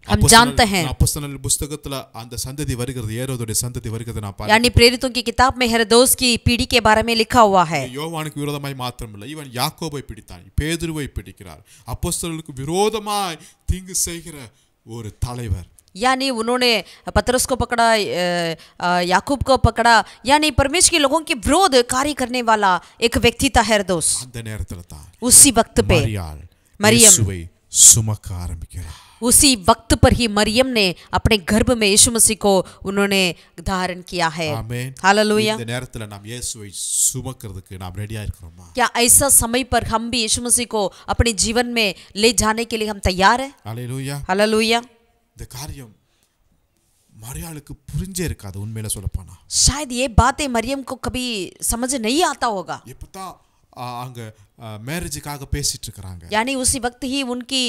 हम जानते हैं. அப்போஸ்தலர் புத்தகத்துல அந்த சந்ததி வருகிறது, ஏரோதுடைய சந்ததி வருகிறது நான் பாருங்க. यानी प्रेरितों की किताब में हेरोदोस की पीढ़ी के बारे में लिखा हुआ है. யோவானுக்கு விரோதமாய் மாத்திரமல்ல, இவன் யாக்கோபை பிடித்தான், பேதுருவை பிடிக்கிறார். அப்போஸ்தலருக்கு விரோதமாய் தீங்கு செய்கிற ஒரு தலைவர். यानी उन्होंने पतरस को पकड़ा, याकूब को पकड़ा, यानी परमेश्वर के लोगों के विरोध कार्य करने वाला एक व्यक्ति था हेरोदोस. அந்த நேரத்துல தான் उसी वक्त पे मरियम, இயேசுவை சுமக்க ஆரம்பிக்கிறார். उसी वक्त पर ही मरियम ने अपने गर्भ में यीशु मसीह को उन्होंने धारण किया है. ஆமென். हालेलुया. இந்த நேரத்துல நாம் இயேசுவை சுமக்கிறதுக்கு நாம் ரெடியா இருக்கிறோமா? क्या ऐसा समय पर हम भी यीशु मसीह को अपने जीवन में ले जाने के लिए हम तैयार हैं? ஹalleluya. हालेलुया. இந்த காரியம் மரியாளுக்கு புரிஞ்சே இருக்காது உண்மையில சொல்லப்போனா. शायद ये बातें मरियम को कभी समझ नहीं आता होगा. இப்பதான் அங்க மேரேஜுக்காக பேசிட்டு இருக்காங்க. यानी उसी वक्त ही उनकी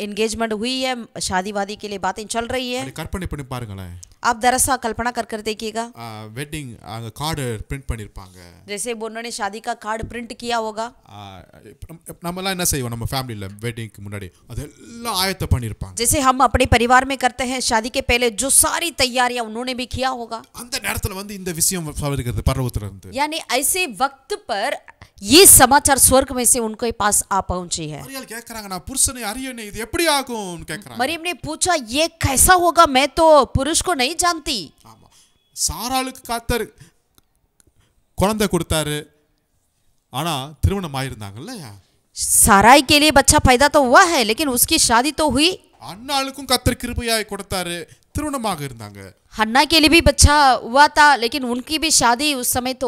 एंगेजमेंट हुई है, शादी वादी के लिए बातें चल रही है. கற்பனை பண்ணி பாருங்களேன். आप दरअसल कल्पना कर देखिएगा, வெட்டிங் அங்க கார்டு பிரிண்ட் பண்ணிருப்பாங்க. जैसे उन्होंने शादी का कार्ड प्रिंट किया होगा. நம்மலாம் என்ன செய்வோம், நம்ம ஃபேமிலில வெட்டிங்க்கு முன்னாடி அதெல்லாம் ஆயத்த பண்ணிருப்பாங்க. जैसे हम अपने परिवार में करते हैं, शादी के पहले जो सारी तैयारियां उन्होंने भी किया होगा. அந்த நேரத்துல வந்து இந்த விஷயம் வருகிறது பரலோகத்துல இருந்து. यानी ऐसे वक्त पर ये समाचार स्वर्ग में से उनके पास आ पहुंची है. மரியாள் கேக்குறாங்க, நான் புருஷனை அறியேனே, இது எப்படி ஆகும்னு கேக்குறாங்க. मरियम ने पूछा, ये कैसा होगा, मैं तो पुरुष को नहीं जानती. ஆமா, சாராளுக்கு கர்த்தர் குழந்தை கொடுத்தாரு, ஆனா திருமணம் ஆயிருந்தாங்கல்ல. साराई के लिए बच्चा पैदा तो हुआ है, लेकिन उसकी शादी तो हुई. அன்னாளுக்கும் கர்த்தர் கிருபையாய் கொடுத்தாரு, திருமணமாக இருந்தாங்க. हन्ना के लिए भी बच्चा हुआ था, लेकिन उनकी भी शादी उस समय तो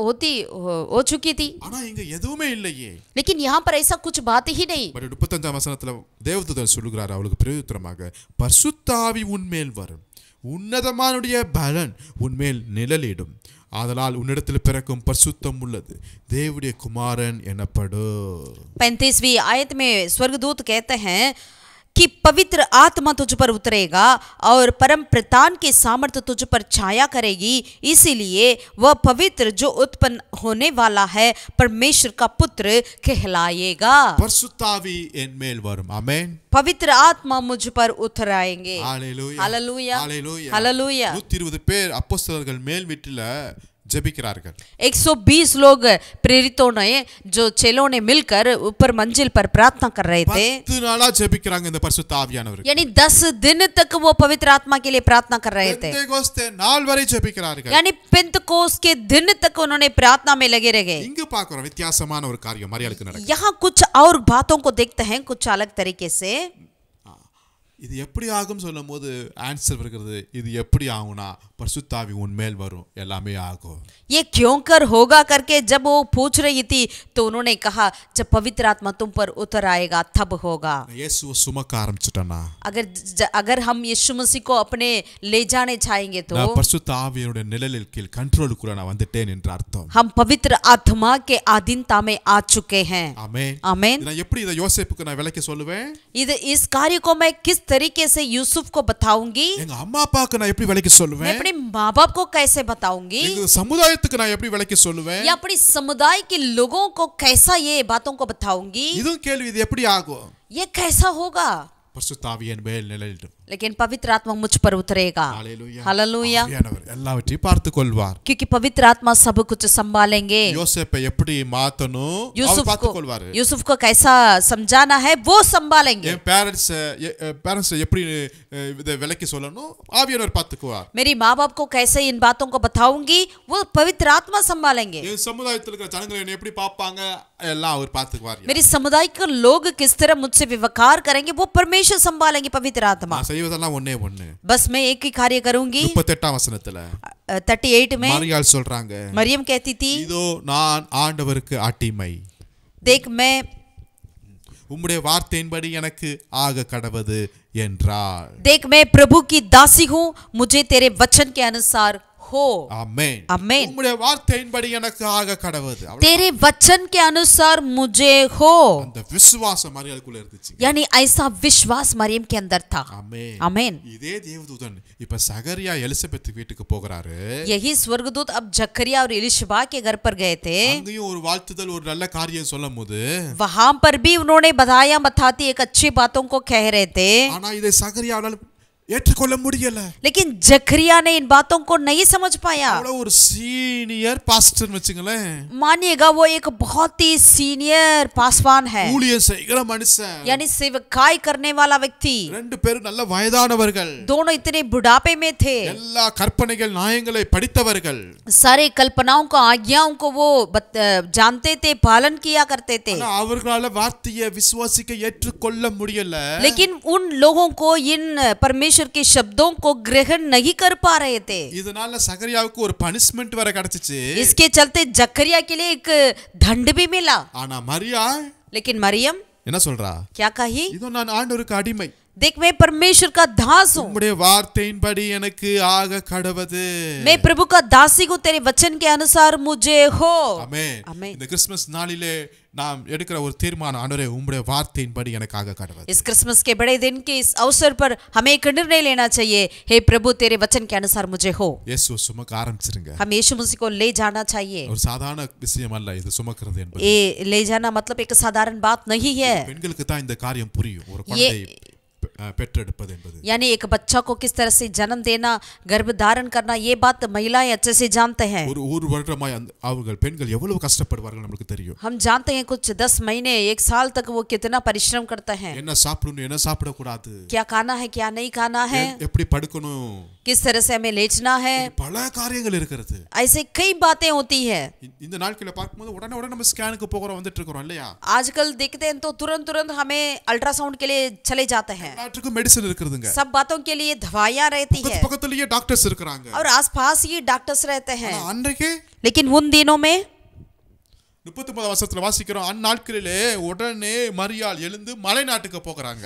हो चुकी थी, ஆனா இங்க எதுவுமே இல்லையே. लेकिन यहाँ पर ऐसा कुछ बात ही नहीं. 35ஆம் வசனத்துல தேவதூதன் சொல்லுகிறார் அவளுக்கு பிரதியுத்தரமாக, பரிசுத்த ஆவி உன்மேல் வரும், உன்னதமானுடைய பலன் உன்மேல் நிழலிடும், ஆதலால் உன்னிடத்தில் பிறக்கும் பரிசுத்தம் உள்ளது தேவனுடைய குமாரன் எனப்படும். 35वीं आयत में स्वर्गदूत कहते हैं कि पवित्र आत्मा तुझ पर उतरेगा और परम प्रतान की सामर्थ्य तुझ पर छाया करेगी, इसीलिए वह पवित्र जो उत्पन्न होने वाला है परमेश्वर का पुत्र कहलाएगा. பரிசுத்த ஆவி என்மேல் வரும். ஆமென். पवित्र आत्मा मुझ पर उतर आएंगे. ஹalleluya. हालेलुया, ஹalleluya. हालेलुया. 120 பேர் அப்போஸ்தலர்கள் மேல் வீட்டில ஜெபிக்கிறார்கள். 120 लोग प्रेरितों ने, जो चेलों ने मिलकर ऊपर मंजिल पर प्रार्थना कर रहे थे. 10 நாளா ஜெபிக்கிறாங்க இந்த பரிசுத்த ஆவியானவர். यानी 10 दिन तक वो पवित्र आत्मा के लिए प्रार्थना कर रहे थे. பெந்தேகோஸ்தே நாள் வரை ஜெபிக்கிறார்கள். यानी पेंतकोस के दिन तक उन्होंने प्रार्थना में लगे रहे. இங்க பார்க்கிறோம் வித்தியாசமான ஒரு காரியம் மரியாளுக்கு நடக்குது. यहाँ कुछ और बातों को देखते हैं कुछ अलग तरीके से. இது எப்படி ஆகும் சொல்லும்போது ஆன்சர் வருகிறது, இது எப்படி ஆகும்னா பரிசுத்த ஆவி உன்மேல் வரும், எல்லாமே ஆகும். ये क्यों कर होगा करके जब वो पूछ रही थी तो उन्होंने कहा जब पवित्र आत्मा तुम पर उतर आएगा तब होगा. இயேசுவை சுமக்க ஆரம்பிச்சிட்டேனா, अगर हम यीशु मसीह को अपने ले जाने चाहेंगे तो நான் பரிசுத்த ஆவியோட நிழலில் கீழ் கண்ட்ரோலுக்குள்ள நான் வந்துட்டேன் என்று அர்த்தம். हम पवित्र आत्मा के अधीनता में आ चुके हैं. ஆமென். आमेन. நான் எப்படி இத யோசேப்புக்கு நான் விளக்கி சொல்லுவேன்? इस कार्य को मैं किस तरीके से यूसुफ को बताऊंगी, எங்க அம்மா அப்பாக்கு நான் எப்படி விளக்கி मैं சொல்லுவேன்? अपने माँ बाप को कैसे बताऊंगी, எங்க சமுதாயத்துக்கு நான் எப்படி விளக்கி சொல்லுவேன்? या अपनी समुदाय के लोगों को कैसा ये बातों को बताऊंगी, இதுவும் கேள்வி, இது எப்படி ஆகும்? ये कैसा होगा. பரிசுத்த ஆவியின் மேல் நிழலிடும். लेकिन पवित्र आत्मा मुझ पर उतरेगा. ஹalleluya. हालेलुया. ஆவியானவர் எல்லாவற்றையும் பார்த்து கொள்வார். क्योंकि पवित्र आत्मा सब कुछ संभालेंगे. யோசேப்பை எப்படி மாத்தணும் அவர் यूसुफ பார்த்து கொள்வாரு. को कैसा समझाना है वो संभालेंगे. என் பேரண்ட்ஸ் எப்படி இத விளக்கி சொல்லணும் ஆவியானவர் பார்த்துக்குவார். मेरी माँ बाप को कैसे इन बातों को बताऊंगी वो पवित्र आत्मा संभालेंगे. என் சமுதாயத்தில் இருக்கிற ஜனங்களை என்னை எப்படி பார்ப்பாங்க எல்லாம் அவர் பார்த்துக்குவார். मेरी समुदाय के लोग किस तरह मुझसे व्यवहार करेंगे वो परमेश्वर संभालेंगे पवित्र आत्मा. செய்வதெல்லாம் ஒண்ணே ஒண்ணு. बस मैं एक ही कार्य करूंगी. 38ஆம் வசனத்துல 38 में மரியாள் சொல்றாங்க, मरियम कहती थी, இதோ நான் ஆண்டவருக்கு அடிமை, देख मैं உம்முடைய வார்த்தையின்படி எனக்கு ஆக கடவது என்றார். देख मैं प्रभु की दासी हूँ, मुझे तेरे वचन के अनुसार हो. ஆமென். आमेन. உம்முடைய வார்த்தையின்படி எனக்கு ஆக கடவது. तेरे वचन के अनुसार मुझे हो. அந்த விசுவாசம் மரியாளுக்குள்ள இருந்துச்சு. यानी ऐसा विश्वास मरियम के अंदर था. ஆமென். आमेन. இதே தேவதூதன் இப்ப சகரியா எலிசபெத் வீட்டுக்கு போகிறாரு. यही स्वर्गदूत अब जकरिया और एलिशबा के घर पर गए थे. அங்கேயும் ஒரு வாழ்த்துதல் ஒரு நல்ல காரியம் சொல்லும்போது वहां पर भी उन्होंने बधाइयां बताती एक अच्छी बातों को कह रहे थे. ஆனா இதை சகரியாவால் ஏற்றுக்கொள்ள முடியல. लेकिन जकरिया ने इन बातों को नहीं समझ पाया. அவ்வளவு ஒரு சீனியர் பாஸ்டர் வெச்சுங்களேன். मानिएगा वो एक बहुत ही सीनियर पासवान है, ஊழியம் செய்கிற மனுஷன். यानी सेवकाई करने वाला व्यक्ति. ரெண்டு பேரும் நல்ல வயதானவர்கள். दोनों इतने बुढ़ापे में थे. எல்லா கற்பனைகள் நியாயங்களை படித்தவர்கள். सारे कल्पनाओं को आज्ञाओं को वो जानते थे, पालन किया करते थे. ஆனா அவர்களால வார்த்தையை விசுவாசிக்க ஏற்றுக்கொள்ள முடியல. लेकिन उन लोगों को इन परमेश्वर के शब्दों को ग्रहण नहीं कर पा रहे थे. இதனால சகரியாவுக்கு ஒரு பனிஷ்மென்ட் வர கிடைச்சிச்சு. इसके चलते जकरिया के लिए एक दंड भी मिला. ஆனா மரியா लेकिन मरियम என்ன சொல்றா? क्या कही? இதோ நான் ஆண்டவருக்கு அடிமை, देख मैं परमेश्वर का दास हूँ, உம்முடைய வார்த்தையின்படி எனக்கு ஆக கடவது. मैं प्रभु का दासी हूँ, तेरे वचन के अनुसार मुझे हो. ஆமென். आमेन. இந்த கிறிஸ்மஸ் நாளிலே நாம் எடுக்கிற ஒரு தீர்மானம், ஆண்டவரே உம்முடைய வார்த்தையின்படி எனக்கு ஆக கடவது. इस क्रिसमस के बड़े दिन के इस अवसर पर हमें एक निर्णय लेना चाहिए, हे प्रभु तेरे वचन के अनुसार मुझे हो. இயேசுவை சுமக்க ஆரம்பிச்சிருங்க. हम यीशु मसीह को ले जाना चाहिए. ஒரு சாதாரண விஷயம் அல்ல இது சுமக்கிறது என்பது. ये ले जाना मतलब एक साधारण बात नहीं है. பெண்களுக்கு தான் இந்த காரியம் புரியும். ஒரு குழந்தை பெற்றெடுப்பது என்பது, यानी एक बच्चा को किस तरह से जन्म देना, गर्भ धारण करना, ये बात महिलाएं अच्छे से जानते हैं. ஒரு வருடமாய் அவர்கள் பெண்கள் எவ்வளவு கஷ்டப்படுவார்கள் நமக்கு தெரியும். हम जानते हैं कुछ 10 महीने 1 साल तक वो कितना परिश्रम करते हैं. என்ன சாப்பிடணும், என்ன சாப்பிட கூடாது, क्या खाना है क्या नहीं खाना है, எப்படி படுக்கணும், किस तरह से हमें लेटना है। பல காரியங்கள் இருக்கிறது. ऐसे कई बातें होती है। இந்த நாட்களை பார்க்கும்போது உடனே நம்ம ஸ்கேனுக்கு போகிறோம் வந்துட்டு இருக்கோம் இல்லையா? आजकल देखते हैं तो तुरंत हमें अल्ट्रासाउंड के लिए चले जाते हैं। எல்லாத்துக்கும் மெடிசன் இருக்குதுங்க. सब बातों के लिए दवाइयां रहती है பக்கத்துலயே டாக்டர்ஸ் இருக்காங்க. और आसपास ही डॉक्टर्स रहते हैं। அன்றைக்கு लेकिन उन दिनों में 39 வசனத்துல வாசிக்கிறோம், அந்நாட்களிலே உடனே மரியாள் எழுந்து மலை நாட்டுக்கு போகிறாங்க.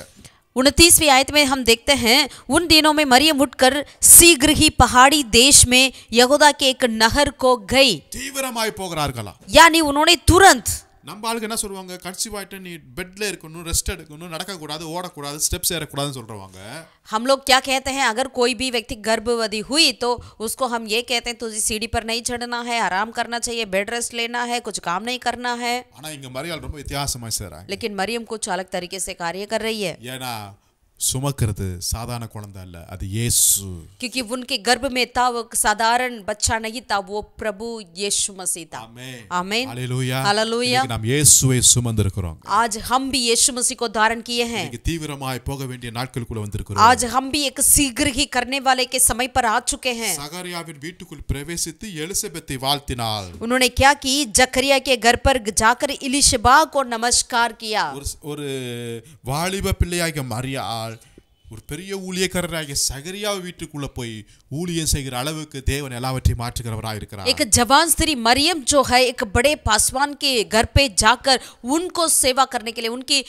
29वीं आयत में हम देखते हैं उन दिनों में मरियम उठकर शीघ्र ही पहाड़ी देश में यहूदा के एक नहर को गई। தீவிரமாய் போகிறார்களா? यानी उन्होंने तुरंत, நம்ம ஆளுங்க என்ன சொல்லுவாங்க, கன்சீவ் ஆயிட்டு நீ பெட்ல இருக்கணும், ரெஸ்ட் எடுக்கணும், நடக்க கூடாது, ஓடக்கூடாது, ஸ்டெப்ஸ் ஏறக்கூடாதுன்னு சொல்றவங்க। हम लोग क्या कहते हैं, अगर कोई भी व्यक्ति गर्भवती हुई तो उसको हम ये कहते हैं तुझे सीढ़ी पर नहीं चढ़ना है, आराम करना चाहिए, बेड रेस्ट लेना है, कुछ काम नहीं करना है। ஆனா இங்க மரியாள் ரொம்ப வித்தியாசமா செய்றாங்க। लेकिन मरियम कुछ अलग तरीके से कार्य कर रही है। ஏனா சுமக்கிறது சாதாரண குழந்தை அல்ல, அது இயேசு। क्योंकि उनके गर्भ में था वो साधारण बच्चा नहीं था, वो प्रभु यीशु मसीह था। आमीन आमीन हालेलुया हालेलुया। நாம் இயேசுவை சுமந்திருக்கிறோம்। आज हम भी यीशु मसीह को धारण किए हैं। இன்னைக்கு தீவிரமாய் போக வேண்டிய நாட்களுக்குள்ள வந்திருக்கிறோம்। आज हम भी एक शीघ्र ही करने वाले के समय पर आ चुके हैं। சகரியாவின் வீட்டுக்குள் பிரவேசித்து எலிசபெத்தை வாழ்த்தினாள்। उन्होंने क्या की, जकरिया के घर पर जाकर इलिशबा को नमस्कार किया। ஒரு வாலிப பிள்ளையாகிய மரியாள் ஒரு பெரிய ஊழியக்காரராகிய சகரியா வீட்டுக்குள்ள போய் ஊழியம் செய்கிற அளவுக்கு தேவன் எல்லாவற்றையும் மாற்றுகிறவராய் இருக்கிறார்। एक जवान स्त्री मरियम जो है एक बड़े पासवान के घर पे जाकर उनको सेवा करने के लिए, उनकी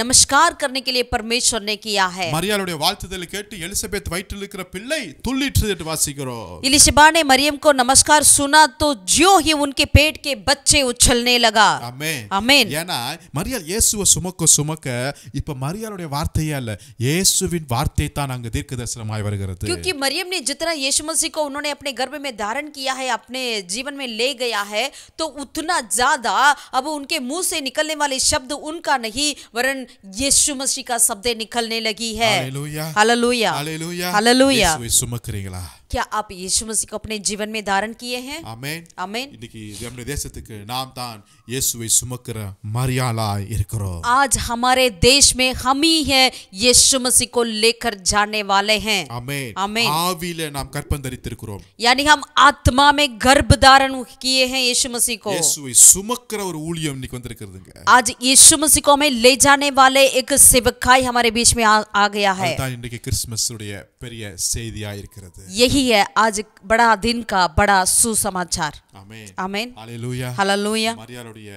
नमस्कार करने के लिए परमेश्वर ने किया है। மரியாளுடைய வாழ்த்துதலை கேட்டு எலிசபெத் வயிற்றில் இருக்கிற பிள்ளை துள்ளிற்று என்று வாசிக்கிறோம்। इलिशबा ने मरियम को नमस्कार सुना तो ज्यों ही उनके पेट के बच्चे उछलने लगा। ஆமென் ஆமென்। ஏனா மரியாள் இயேசுவை சுமக்க இப்ப மரியாளுடைய வார்த்தையே அல்ல, இயேசுவின் வார்த்தை தான் அங்க தீர்க்கதரிசனமாய் வருகிறது। क्योंकि मरियम ने जितना यीशु मसीह को उन्होंने अपने गर्भ में धारण किया है, अपने जीवन में ले गया है, तो उतना ज्यादा अब उनके मुंह से निकलने वाले शब्द उनका नहीं वरन यीशु मसीह का शब्द निकलने लगी है। Hallelujah hallelujah hallelujah hallelujah. இயேசுவை சுமக்கிறீங்களா? क्या आप यीशु मसीह को अपने जीवन में धारण किए हैं? ஆமென் आमीन। இன்னைக்கு நம்முடைய தேசத்துக்கு நாம் தான் இயேசுவை சுமக்கிற மரியாளாய் இருக்கிறோம்। आज हमारे देश में हम ही हैं यीशु मसीह को लेकर जाने वाले हैं। ஆமென் आमीन। ஆவியிலே நாம் கற்பந்தரித்திருக்கிறோம்। यानी हम आत्मा में गर्भ धारण किए हैं यीशु मसीह को। இயேசுவை சுமக்கிற ஒரு ஊழியம் இன்னைக்கு வந்திருக்கிறதுங்க। आज यीशु मसीह को हमें ले जाने वाले एक सेवकाई हमारे बीच में आ गया है। அதுதான் இன்னைக்கு கிறிஸ்துமஸ் உடைய பெரிய செய்தியா இருக்கிறது। यही है आज बड़ा दिन का बड़ा सुसमाचार। ஆமென் आमीन ஹalleluya हालेलुया। மரியாளுடைய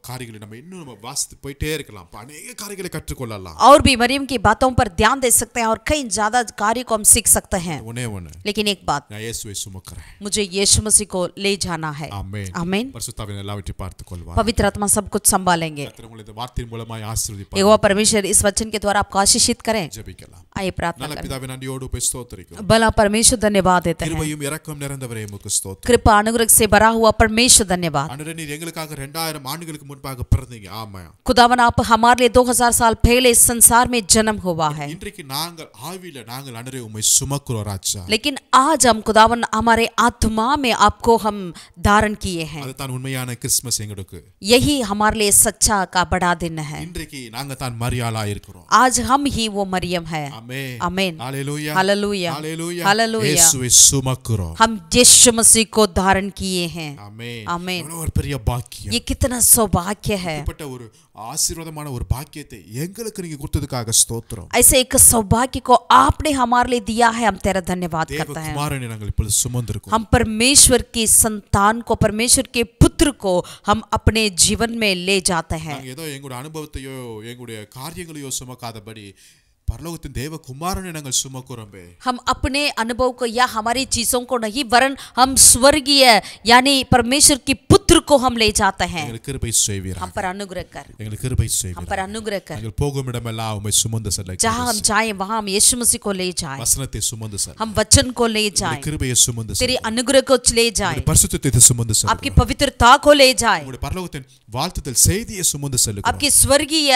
காரியங்களை நம்ம இன்னும் நம்ம வாசித்து போயிட்டே இருக்கலாம், अनेक காரியங்களை கற்றுக்கொள்ளலாம்। और भी मरियम की बातों पर ध्यान दे सकते हैं और कई ज्यादा कार्य को हम सीख सकते हैं। ஒண்ணே ஒண்ணு, लेकिन एक बात, நான் இயேசுவை சுமக்கிறேன்। मुझे यीशु मसीह को ले जाना है। ஆமென் आमीन। பரிசுத்தாவின் எல்லாவற்றையும் பார்த்துக் கொள்வார்। पवित्र आत्मा सब कुछ संभालेंगे। கர்த்தர் உங்களை இந்த வார்த்தையின் மூலமாய் ஆசீர்வதிப்பார்। यहोवा परमेश्वर इस वचन के द्वारा आपको आशीषित करें। ஜெபிக்கலாம்। आइए प्रार्थना நல்ல करें। பிதாவே நன்றியோடு போய் ஸ்தோத்திரிக்கிறோம்। भला परमेश्वर धन्यवाद देते हैं। கிருபையும் இரக்கம் நிறைந்தவரே உமக்கு ஸ்தோத்திரம்। कृपा अनुग्रह से भरा हुआ परमेश्वर धन्यवाद। ஆண்டவரே நீர் எங்களுக்காக 2000 ஆண்டுகளுக்கு முன்பாக பிறந்தீங்க। ஆமென்। खुदावन आप हमारे लिए 2000 साल पहले इस संसार में जन्म हुआ है। இன்றைக்கு நாங்கள் ஆவியில நாங்கள் ஆண்டவரே உம்மை சுமக்கிறோம் ராஜா। लेकिन आज हम खुदावन हमारे आत्मा में आपको हम धारण किए हैं। அதுதான் உண்மையான கிறிஸ்துமஸ் எங்களுக்கு। यही हमारे लिए सच्चा का बड़ा दिन है। இன்றைக்கு நாங்க தான் மரியாளாய் இருக்கிறோம்। आज हम ही वो मरियम है। ஆமென் आमीन ஹalleluya हालेलुया ஹalleluya हालेलुया। இயேசுவை சுமக்கிறோம்। हम यीशु मसीह को धारण किए हैं। ஆமென் आमीन। எவ்வளவு ஒரு பெரிய பாக்கியம்। ये कितना सौभाग्य है। இப்படிப்பட்ட ஒரு ஆசீர்வாதமான ஒரு பாக்கியத்தை எங்களுக்கு நீங்க கொடுத்ததுக்காக ஸ்தோத்திரம்। ऐसे एक सौभाग्य को आपने हमारे लिए दिया है, हम तेरा धन्यवाद करते हैं। தேவகுமாரனை நாங்கள் இப்பொழுது சுமந்திருக்கிறோம்। हम परमेश्वर की संतान को, परमेश्वर के पुत्र को हम अपने जीवन में ले जाते हैं। நாங்க ஏதோ எங்களுடைய அனுபவத்தையோ எங்களுடைய காரியங்களையோ சுமக்காதபடி பரலோகத்தின் தேவகுமாரனை நாங்கள் சுமக்கிறோமே। हम अपने अनुभव को या हमारी चीजों को नहीं वरन हम स्वर्गीय यानी परमेश्वर की पुत्र को हम ले जाते हैं। எங்களுக்கு கிருபை செய்வீராக। हम पर अनुग्रह कर, எங்களுக்கு கிருபை हम செய்வீராக। पर अनुग्रह कर। நாங்கள் போகும் இடமெல்லாம் உம்மை சுமந்து செல்ல जहाँ हम जाएं वहाँ हम यीशु मसीह को ले जाएं। வசனத்தை சுமந்து செல்ல, हम वचन को ले जाएं, கிருபையை சுமந்து செல்ல, तेरी अनुग्रह को ले जाएं, பரிசுத்தத்தை சுமந்து செல்ல, आपकी पवित्रता को ले जाएं, உங்களுடைய பரலோகத்தின் வாழ்த்துதல் செய்தியை சுமந்து செல்லுகிறோம்। आपकी स्वर्गीय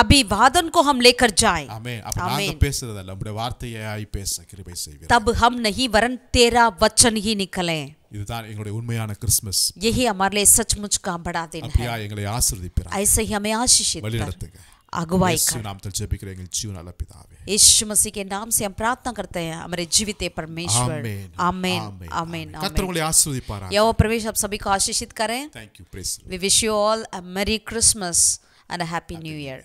अभिवादन को हम लेकर जाएं। ஆமென்। அப்ப நாங்க பேசுறதல்ல, உங்களுடைய வார்த்தையாய் பேச கிருபை செய்வீராக। तब हम नहीं वरन तेरा वचन ही निकले। இதுதான் எங்களுடைய உண்மையான கிறிஸ்துமஸ்। यही हमारे लिए सचमुच का बड़ा दिन அப்படியே है। எங்களை ஆசீர்வதிப்பீராக। ऐसे ही हमें आशीषित कर, வழிநடத்துங்க। अगुवाई இயேசு कर। நாமத்தில் ஜெபிக்கிறேன் எங்கள் ஜீவனுள்ள பிதாவே. यीशु मसीह के नाम से हम प्रार्थना करते हैं हमारे जीवित परमेश्वर। आमेन, आमेन आमेन, आमेन கர்த்தர் आमेन। உங்களை ஆசீர்வதிப்பாராக. यहोवा परमेश्वर आप सभी को आशीषित करें। Thank you, praise the Lord. We wish you all a Merry Christmas and a Happy New Year.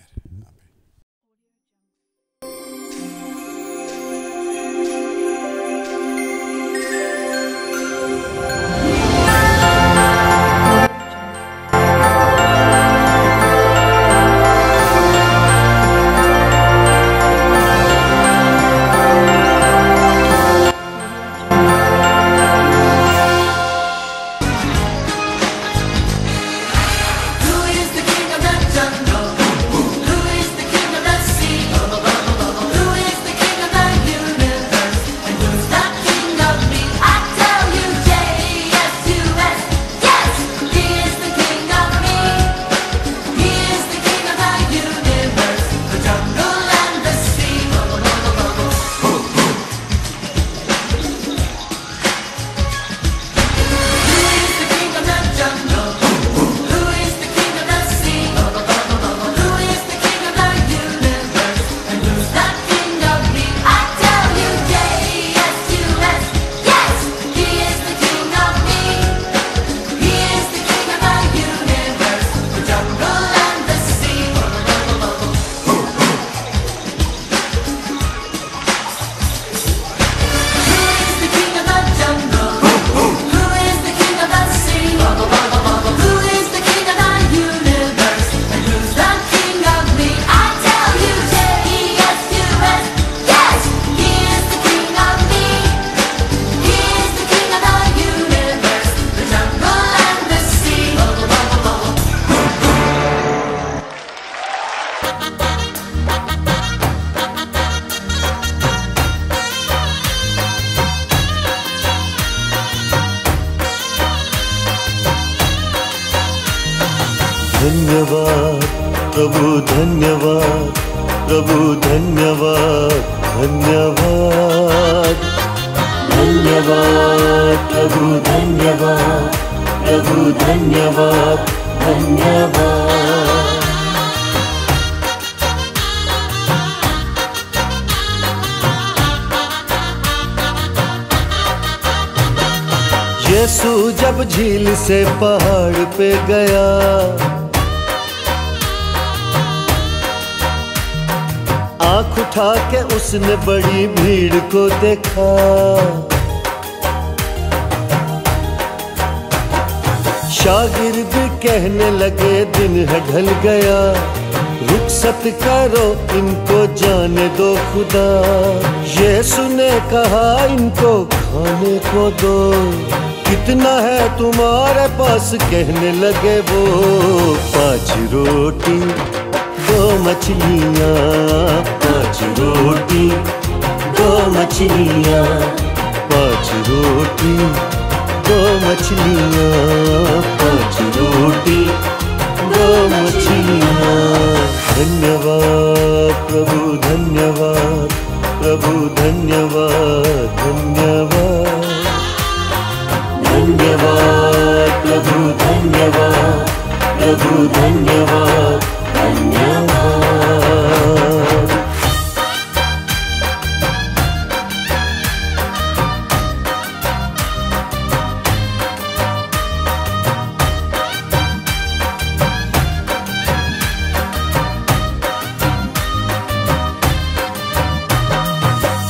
धन्यवाद प्रभु धन्यवाद प्रभु धन्यवाद धन्यवाद धन्यवाद प्रभु धन्यवाद प्रभु धन्यवाद धन्यवाद। यीशु जब झील से पहाड़ पे गया, आँख उठा के उसने बड़ी भीड़ को देखा। शागिर्द कहने लगे दिन है ढल गया, रुखसत करो इनको जाने दो खुदा। यीशु ने कहा इनको खाने को दो, कितना है तुम्हारे पास कहने लगे वो। 5 रोटी 2 मछलियाँ, 5 रोटी 2 मछलियाँ, 5 रोटी 2 मछलियाँ, 5 रोटी 2 मछलियाँ। धन्यवाद प्रभु धन्यवाद प्रभु धन्यवाद धन्यवाद धन्यवाद प्रभु धन्यवाद प्रभु धन्यवाद धन्यवाद।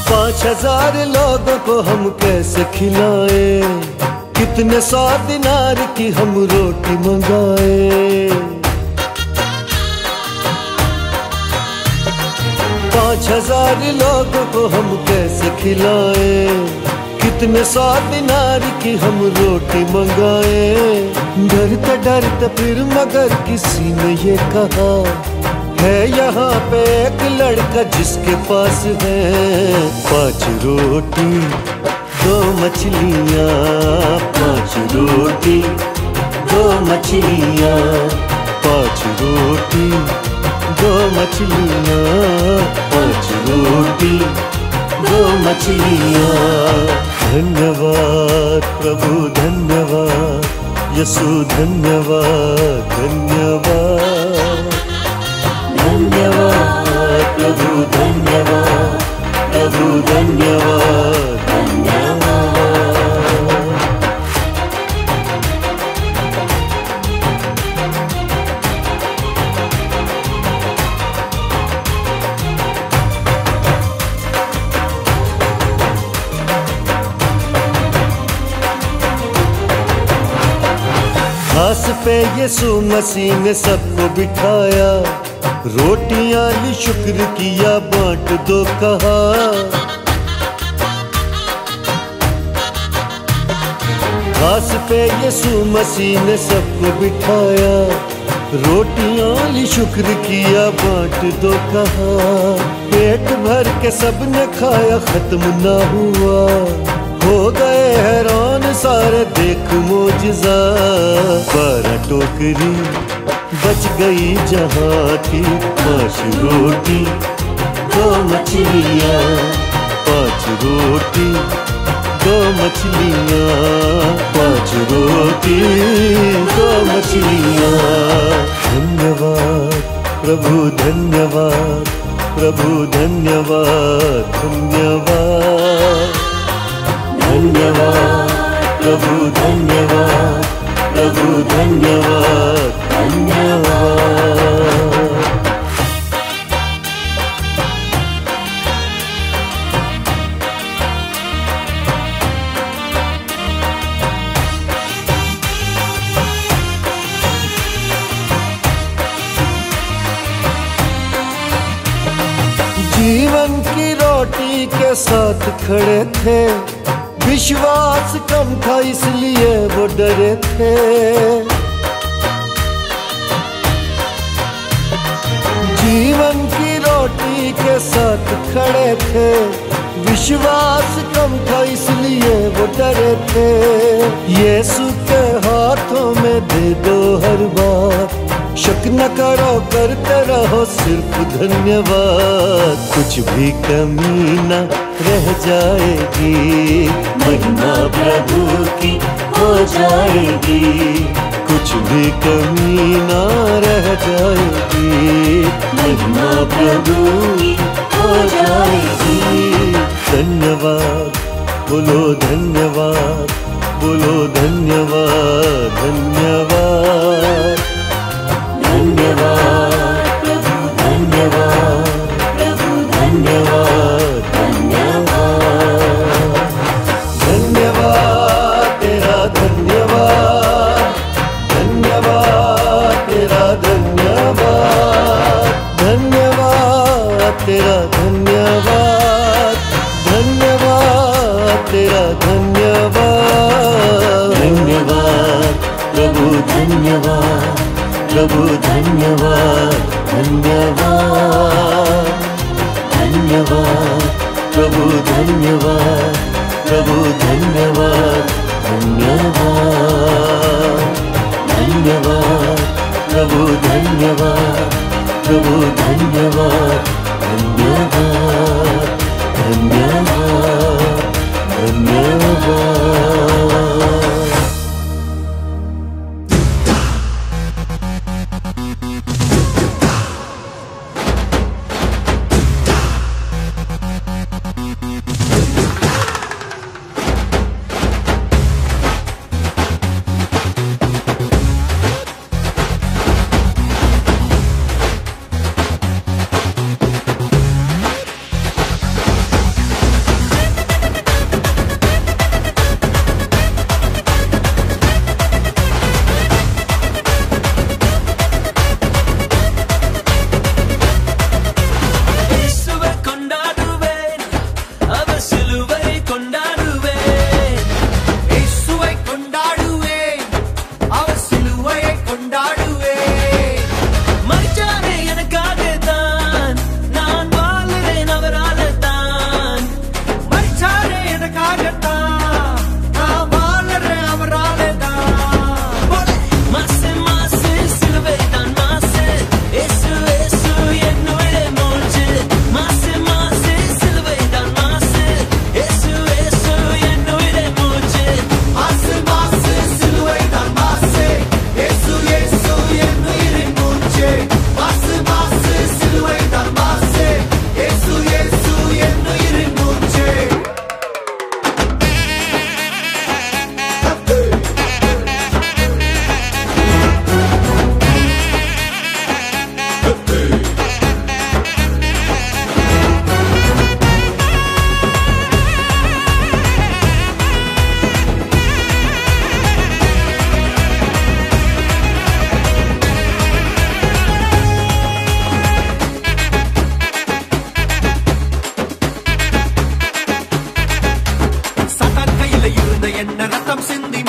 पाँच 1000 लोगों को हम कैसे खिलाए, कितने 100 दिनार की हम रोटी मंगाए। 5000 लोगों को हम कैसे खिलाए, कितने 100 दिनार की हम रोटी मंगाए। डरते डरते फिर मगर किसी ने ये कहा, है यहाँ पे एक लड़का जिसके पास है 5 रोटी 2 मछलियाँ, 5 रोटी 2 मछलियाँ, 5 रोटी 2 मछलियाँ, 5 रोटी 2 मछलियाँ। धन्यवाद प्रभु धन्यवाद, यीशु धन्यवाद धन्यवाद धन्यवाद। धन्यवाद धन्यवाद। घास पे यीशु मसीह ने सबको बिठाया, रोटियां ली शुक्र किया बांट दो कहा। घास पे यीशु मसीह ने सबको बिठाया, रोटियां ली शुक्र किया बांट दो कहा। पेट भर के सबने खाया खत्म ना हुआ, हो गए हैरान सारे देख मोजज़ा। 12 टोकरी बच गई जहाँ थी, 5 रोटी 2 मछलियाँ, 5 रोटी 2 मछलियाँ, 5 रोटी 2 मछलियाँ। धन्यवाद प्रभु धन्यवाद, प्रभु धन्यवाद धन्यवाद। धन्यवाद प्रभु धन्यवाद, प्रभु धन्यवाद धन्यवाद। जीवन की रोटी के साथ खड़े थे, विश्वास कम था इसलिए वो डरे थे। जीवन की रोटी के साथ खड़े थे, विश्वास कम था इसलिए वो डरे थे। यीशु के हाथों में दे दो हर बात, शक न करो करते रहो सिर्फ धन्यवाद। कुछ भी कमी न रह जाएगी, महिमा प्रभु की हो जाएगी। कुछ भी कमी न रह जाएगी, महिमा प्रभु की हो जाएगी। धन्यवाद बोलो धन्यवाद, बोलो धन्यवाद धन्यवाद। धन्यवाद प्रभु धन्यवाद, प्रभु धन्यवाद धन्यवाद। धन्यवाद तेरा धन्यवाद, धन्यवाद तेरा धन्यवाद। धन्यवाद तेरा धन्यवाद, धन्यवाद तेरा धन्यवाद। धन्यवाद प्रभु धन्यवाद, प्रभु धन्यवाद धन्यवाद। धन्यवाद प्रभु धन्यवाद, प्रभु धन्यवाद धन्यवाद। धन्यवाद प्रभु धन्यवाद, प्रभु धन्यवाद धन्यवाद धन्यवाद धन्यवाद।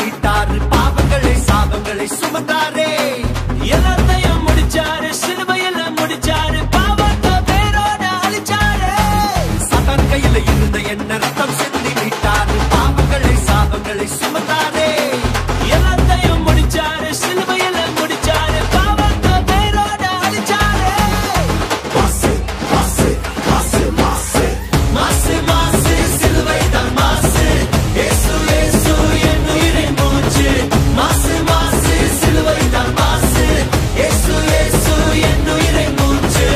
மீட்டார் பாவங்களை சாபங்களை சுமந்தாரே எல்லாத்தையும் முடிச்சாரு சிலுவையில முடிச்சாரு பாவத்தை பேரோட அழிச்சாரு சதான் கையில இருந்த என்ன ரத்தம் சிந்தி மீட்டார் பாவங்களை சாபங்களை சுமந்தாரே எல்லாத்தையும் முடிச்சாரு சிலுவையில முடிச்சாரு பாவத்தை பேரோட அழிச்சாரு மாசு மாசு மாசு மாசு மாசு மாசு சிலுவை தான் மாசு இயேசு இயேசு என் உயிரை மூச்சு மாசு மாசு சிலுவை தான் மாசு இயேசு இயேசு என் உயிரை மூச்சு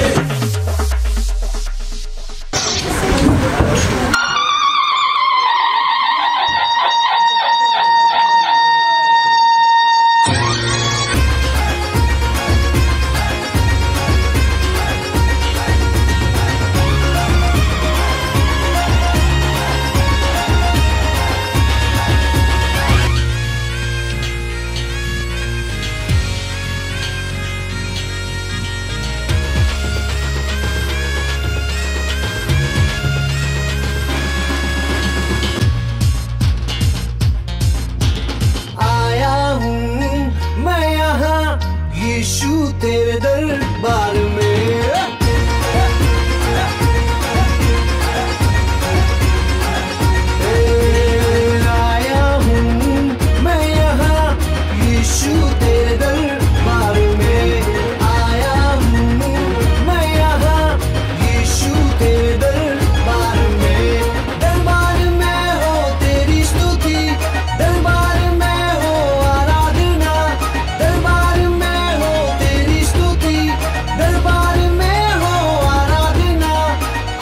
आया हूँ मैं यहाँ यीशु तेरे दरबार में आया हूँ मैं यहाँ यीशु तेरे दरबार में आया हूँ मैं यहाँ यीशु तेरे दरबार में हो तेरी स्तुति दरबार में हो आराधना दरबार में हो तेरी स्तुति दरबार में हो आराधना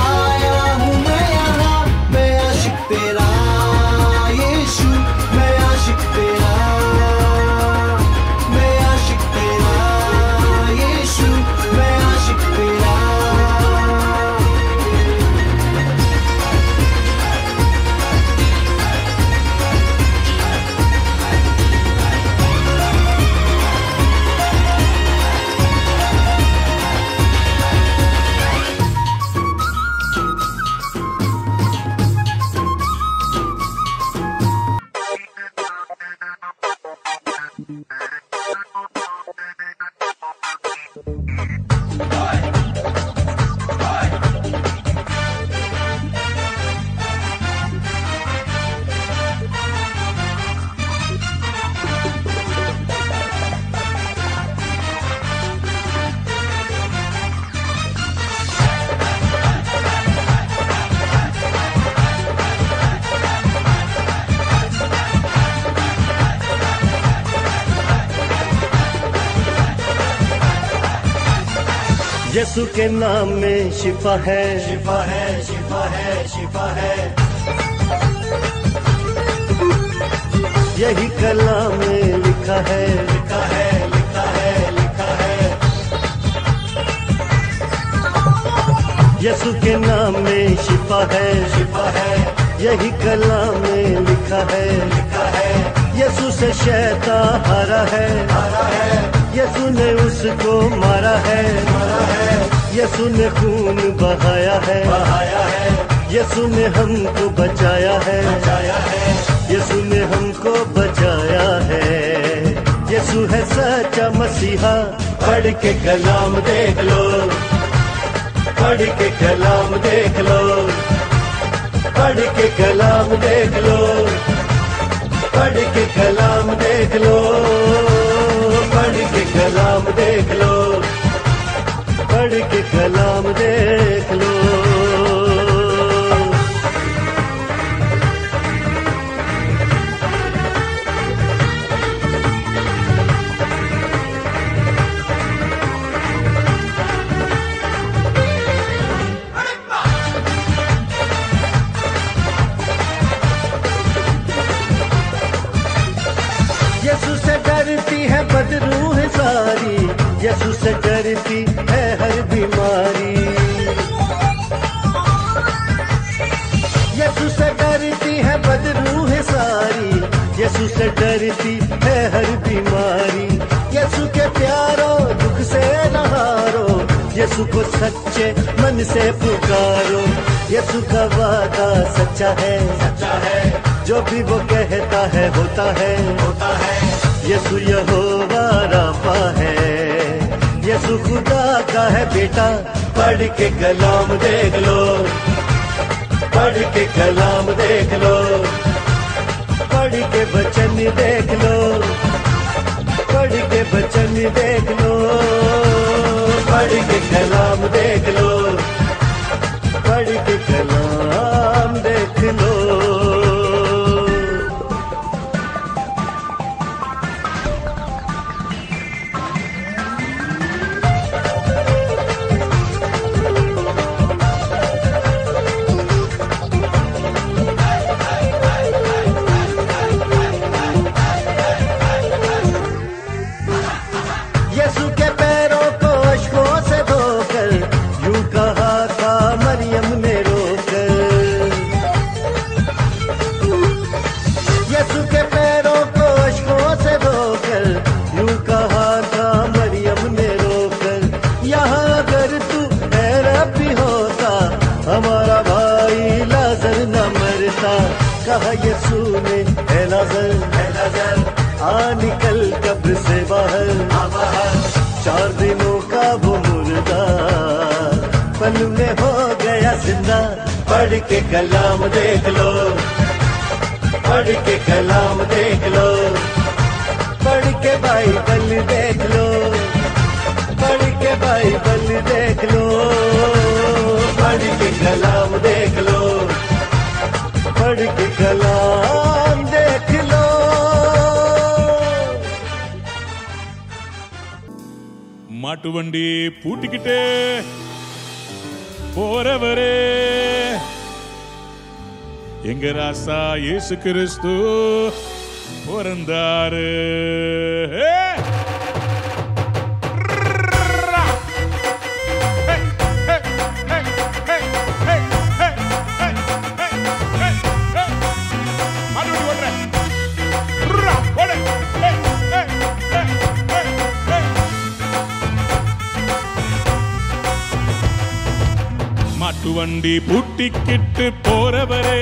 आया हूँ मैं यहाँ मैं आशिक तेरा यीशु मैं आशिक तेरा मैं आशिक तेरा यीशु मैं आशिक तेरा यीशु के नाम में शिफा है शिफा है शिफा है शिफा है यही कलाम में लिखा है लिखा है लिखा है लिखा है यीशु के नाम में शिफा है यही कलाम में लिखा है यीशु से शैतान हारा है यीशु ने उसको मारा है यीशु ने खून बहाया है यीशु ने हमको बचाया है यीशु ने हमको बचाया है यीशु है सच्चा मसीहा पढ़ के कलाम देख लो पढ़ के कलाम देख लो पढ़ के कलाम देख लो पढ़ के कलाम देख लो पढ़ के कलाम देख लो पढ़ के कलाम देख लो यीशु से डरती है बदरूह सारी यीशु से डरती है हर बीमारी यीशु से डरती है बदरूह सारी यीशु से डरती है हर बीमारी यीशु के प्यारो दुख से न हारो यीशु को सच्चे मन से पुकारो यीशु का वादा सच्चा है जो भी वो कहता है होता है, होता है। यीशु यहोवा राफा है, यीशु खुदा का है बेटा। पढ़ के कलाम देख लो, पढ़ के कलाम देख लो, पढ़ के वचन देख लो, पढ़ के वचन देख लो, पढ़ के कलाम देख लो, पढ़ के कलाम देख लो। यीशु के पैरों को अश्कों से धोकर यूं कहा था मरियम ने रोकर। यीशु के पैरों को अश्कों से धोकर यूं कहा था मरियम ने रोकर। यहाँ अगर तू हैरान भी होता, हमारा भाई लाजर न मरता। कहा यीशु ने, है लाजर, है लाजर, आ निकल कब्र से बाहर, आ बाहर। 4 दिनों का वो मुर्दा पल में हो गया जिंदा। पढ़ के कलाम देख लो, पढ़ के कलाम देख लो, पढ़ के बाइबल देख लो, पढ़ के बाइबल देख लो, पढ़ के कलाम देख लो, पढ़ के कलाम देख लो। மாட்டு வண்டி பூட்டிக்கிட்டே போறவரே எங்க ராசா இயேசு கிறிஸ்து பிறந்தாரு. மாட்டு வண்டி பூட்டிக்கிட்டு போறவரே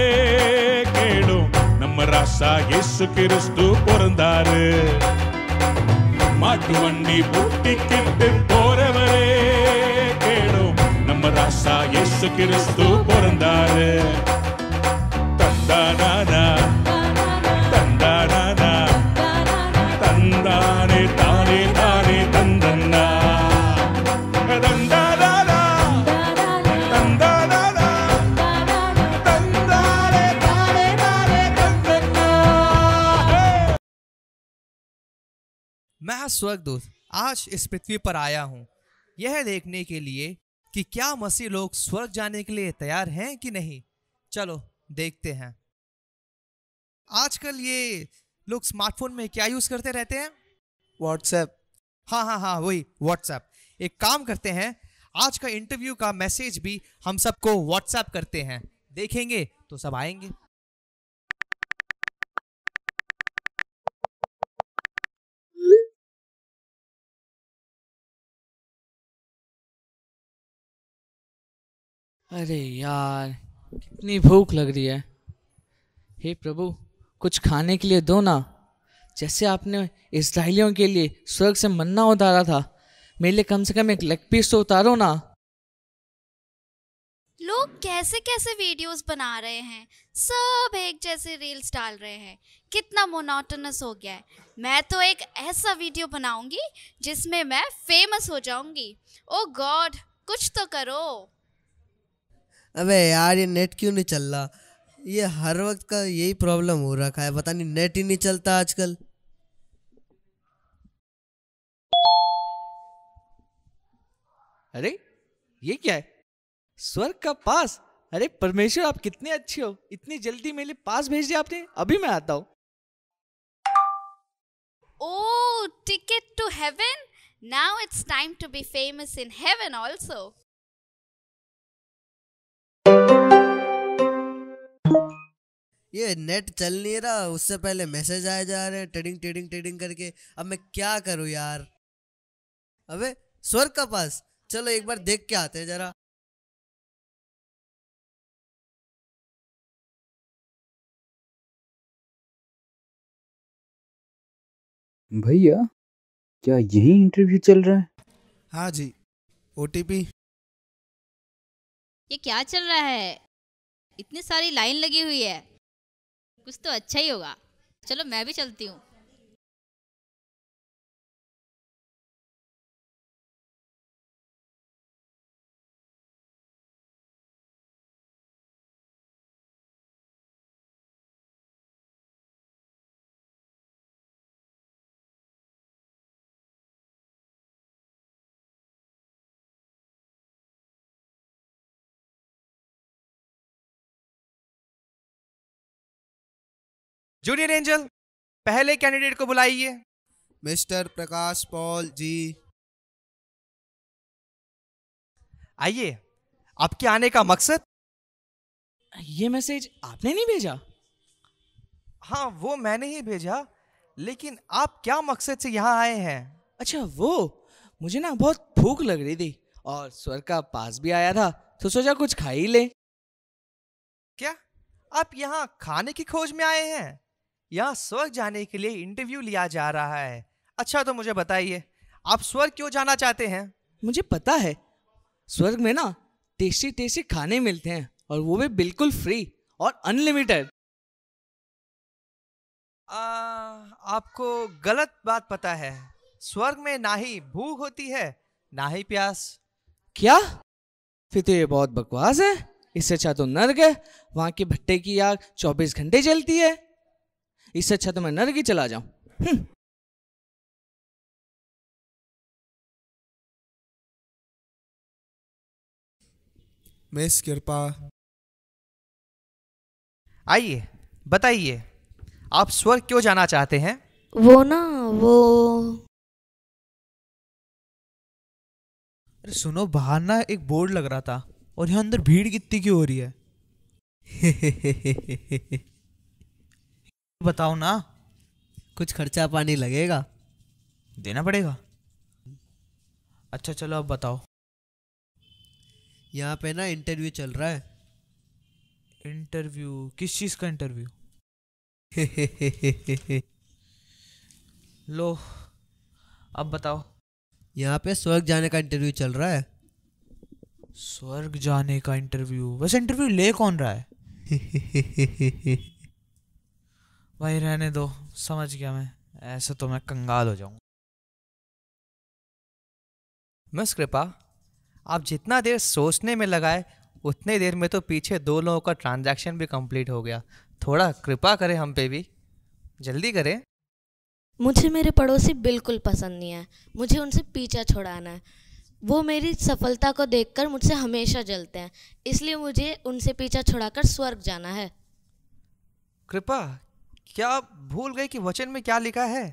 கேளும், நம்ம ராசா இயேசு கிறிஸ்து பிறந்தாரு. மாட்டு வண்டி பூட்டிக்கிட்டு போறவரே கேளும், நம்ம ராசா இயேசு கிறிஸ்து பிறந்தாரு. தந்தானா தந்தானா தந்தானே தானே தானே தந்தன்னா मैं स्वर्गदूत आज इस पृथ्वी पर आया हूँ यह देखने के लिए कि क्या मसीह लोग स्वर्ग जाने के लिए तैयार हैं कि नहीं। चलो देखते हैं। आजकल ये लोग स्मार्टफोन में क्या यूज करते रहते हैं? व्हाट्सएप। हाँ वही व्हाट्सएप। एक काम करते हैं, आज का इंटरव्यू का मैसेज भी हम सबको व्हाट्सएप करते हैं, देखेंगे तो सब आएंगे। अरे यार, कितनी भूख लग रही है। हे प्रभु, कुछ खाने के लिए दो ना। जैसे आपने इस्राएलियों के लिए स्वर्ग से मन्ना उतारा था, मेरे लिए कम से कम एक लेग पीस तो उतारो ना। लोग कैसे कैसे वीडियोस बना रहे हैं, सब एक जैसे रील्स डाल रहे हैं, कितना मोनोटोनस हो गया है। मैं तो एक ऐसा वीडियो बनाऊंगी जिसमें मैं फेमस हो जाऊंगी। ओ गॉड, कुछ तो करो। अबे यार, ये नेट क्यों नहीं चल रहा? ये हर वक्त का यही प्रॉब्लम हो रखा है, पता नहीं नेट ही नहीं चलता आजकल। अरे ये क्या है? स्वर्ग का पास? अरे परमेश्वर, आप कितने अच्छे हो, इतनी जल्दी मेरे लिए पास भेज दिया आपने। अभी मैं आता हूँ। Oh, ticket to heaven? Now it's time to be famous in heaven also. ये नेट चल नहीं रहा, उससे पहले मैसेज आए जा रहे हैं टेडिंग टेडिंग टेडिंग करके। अब मैं क्या करूं यार? अबे स्वर्ग का पास, चलो एक बार देख के आते हैं जरा। भैया, क्या यही इंटरव्यू चल रहा है? हाँ जी, ओटीपी। ये क्या चल रहा है? इतनी सारी लाइन लगी हुई है, कुछ तो अच्छा ही होगा। चलो मैं भी चलती हूँ। जूनियर एंजल, पहले कैंडिडेट को बुलाइए। मिस्टर प्रकाश पॉल जी। आइए, आपके आने का मकसद? ये मैसेज आपने नहीं भेजा? हाँ, वो मैंने ही भेजा, लेकिन आप क्या मकसद से यहाँ आए हैं? अच्छा वो, मुझे ना बहुत भूख लग रही थी और स्वर्ग का पास भी आया था, तो सोचा कुछ खा ही ले। क्या आप यहाँ खाने की खोज में आए हैं? यहाँ स्वर्ग जाने के लिए इंटरव्यू लिया जा रहा है। अच्छा तो मुझे बताइए, आप स्वर्ग क्यों जाना चाहते हैं? मुझे पता है, स्वर्ग में ना टेस्टी टेस्टी खाने मिलते हैं, और वो भी बिल्कुल फ्री और अनलिमिटेड। आपको गलत बात पता है। स्वर्ग में ना ही भूख होती है, ना ही प्यास। क्या? फिर तो ये बहुत बकवास है। इससे अच्छा तो नर्क है, वहां के भट्टे की आग 24 घंटे जलती है। इससे अच्छा तो मैं नर्क ही चला जाऊं। मिस कृपा। आइए बताइए, आप स्वर्ग क्यों जाना चाहते हैं? वो अरे सुनो, बाहर ना एक बोर्ड लग रहा था और यहाँ अंदर भीड़ कितनी क्यों हो रही है? बताओ ना। कुछ खर्चा पानी लगेगा? देना पड़ेगा। अच्छा चलो अब बताओ। यहाँ पे ना इंटरव्यू चल रहा है। इंटरव्यू? किस चीज का इंटरव्यू? लो अब बताओ। यहाँ पे स्वर्ग जाने का इंटरव्यू चल रहा है। स्वर्ग जाने का इंटरव्यू? वैसे इंटरव्यू ले कौन रहा है? भाई रहने दो, समझ गया मैं। ऐसे तो मैं कंगाल हो जाऊंगा। मिस कृपा, आप जितना देर सोचने में लगाए उतने देर में तो पीछे 2 लोगों का ट्रांजैक्शन भी कंप्लीट हो गया। थोड़ा कृपा करें हम पे भी, जल्दी करें। मुझे मेरे पड़ोसी बिल्कुल पसंद नहीं है। मुझे उनसे पीछा छुड़ाना है। वो मेरी सफलता को देखकर मुझसे हमेशा जलते हैं, इसलिए मुझे उनसे पीछा छुड़ाकर स्वर्ग जाना है। कृपा, क्या आप भूल गए कि वचन में क्या लिखा है?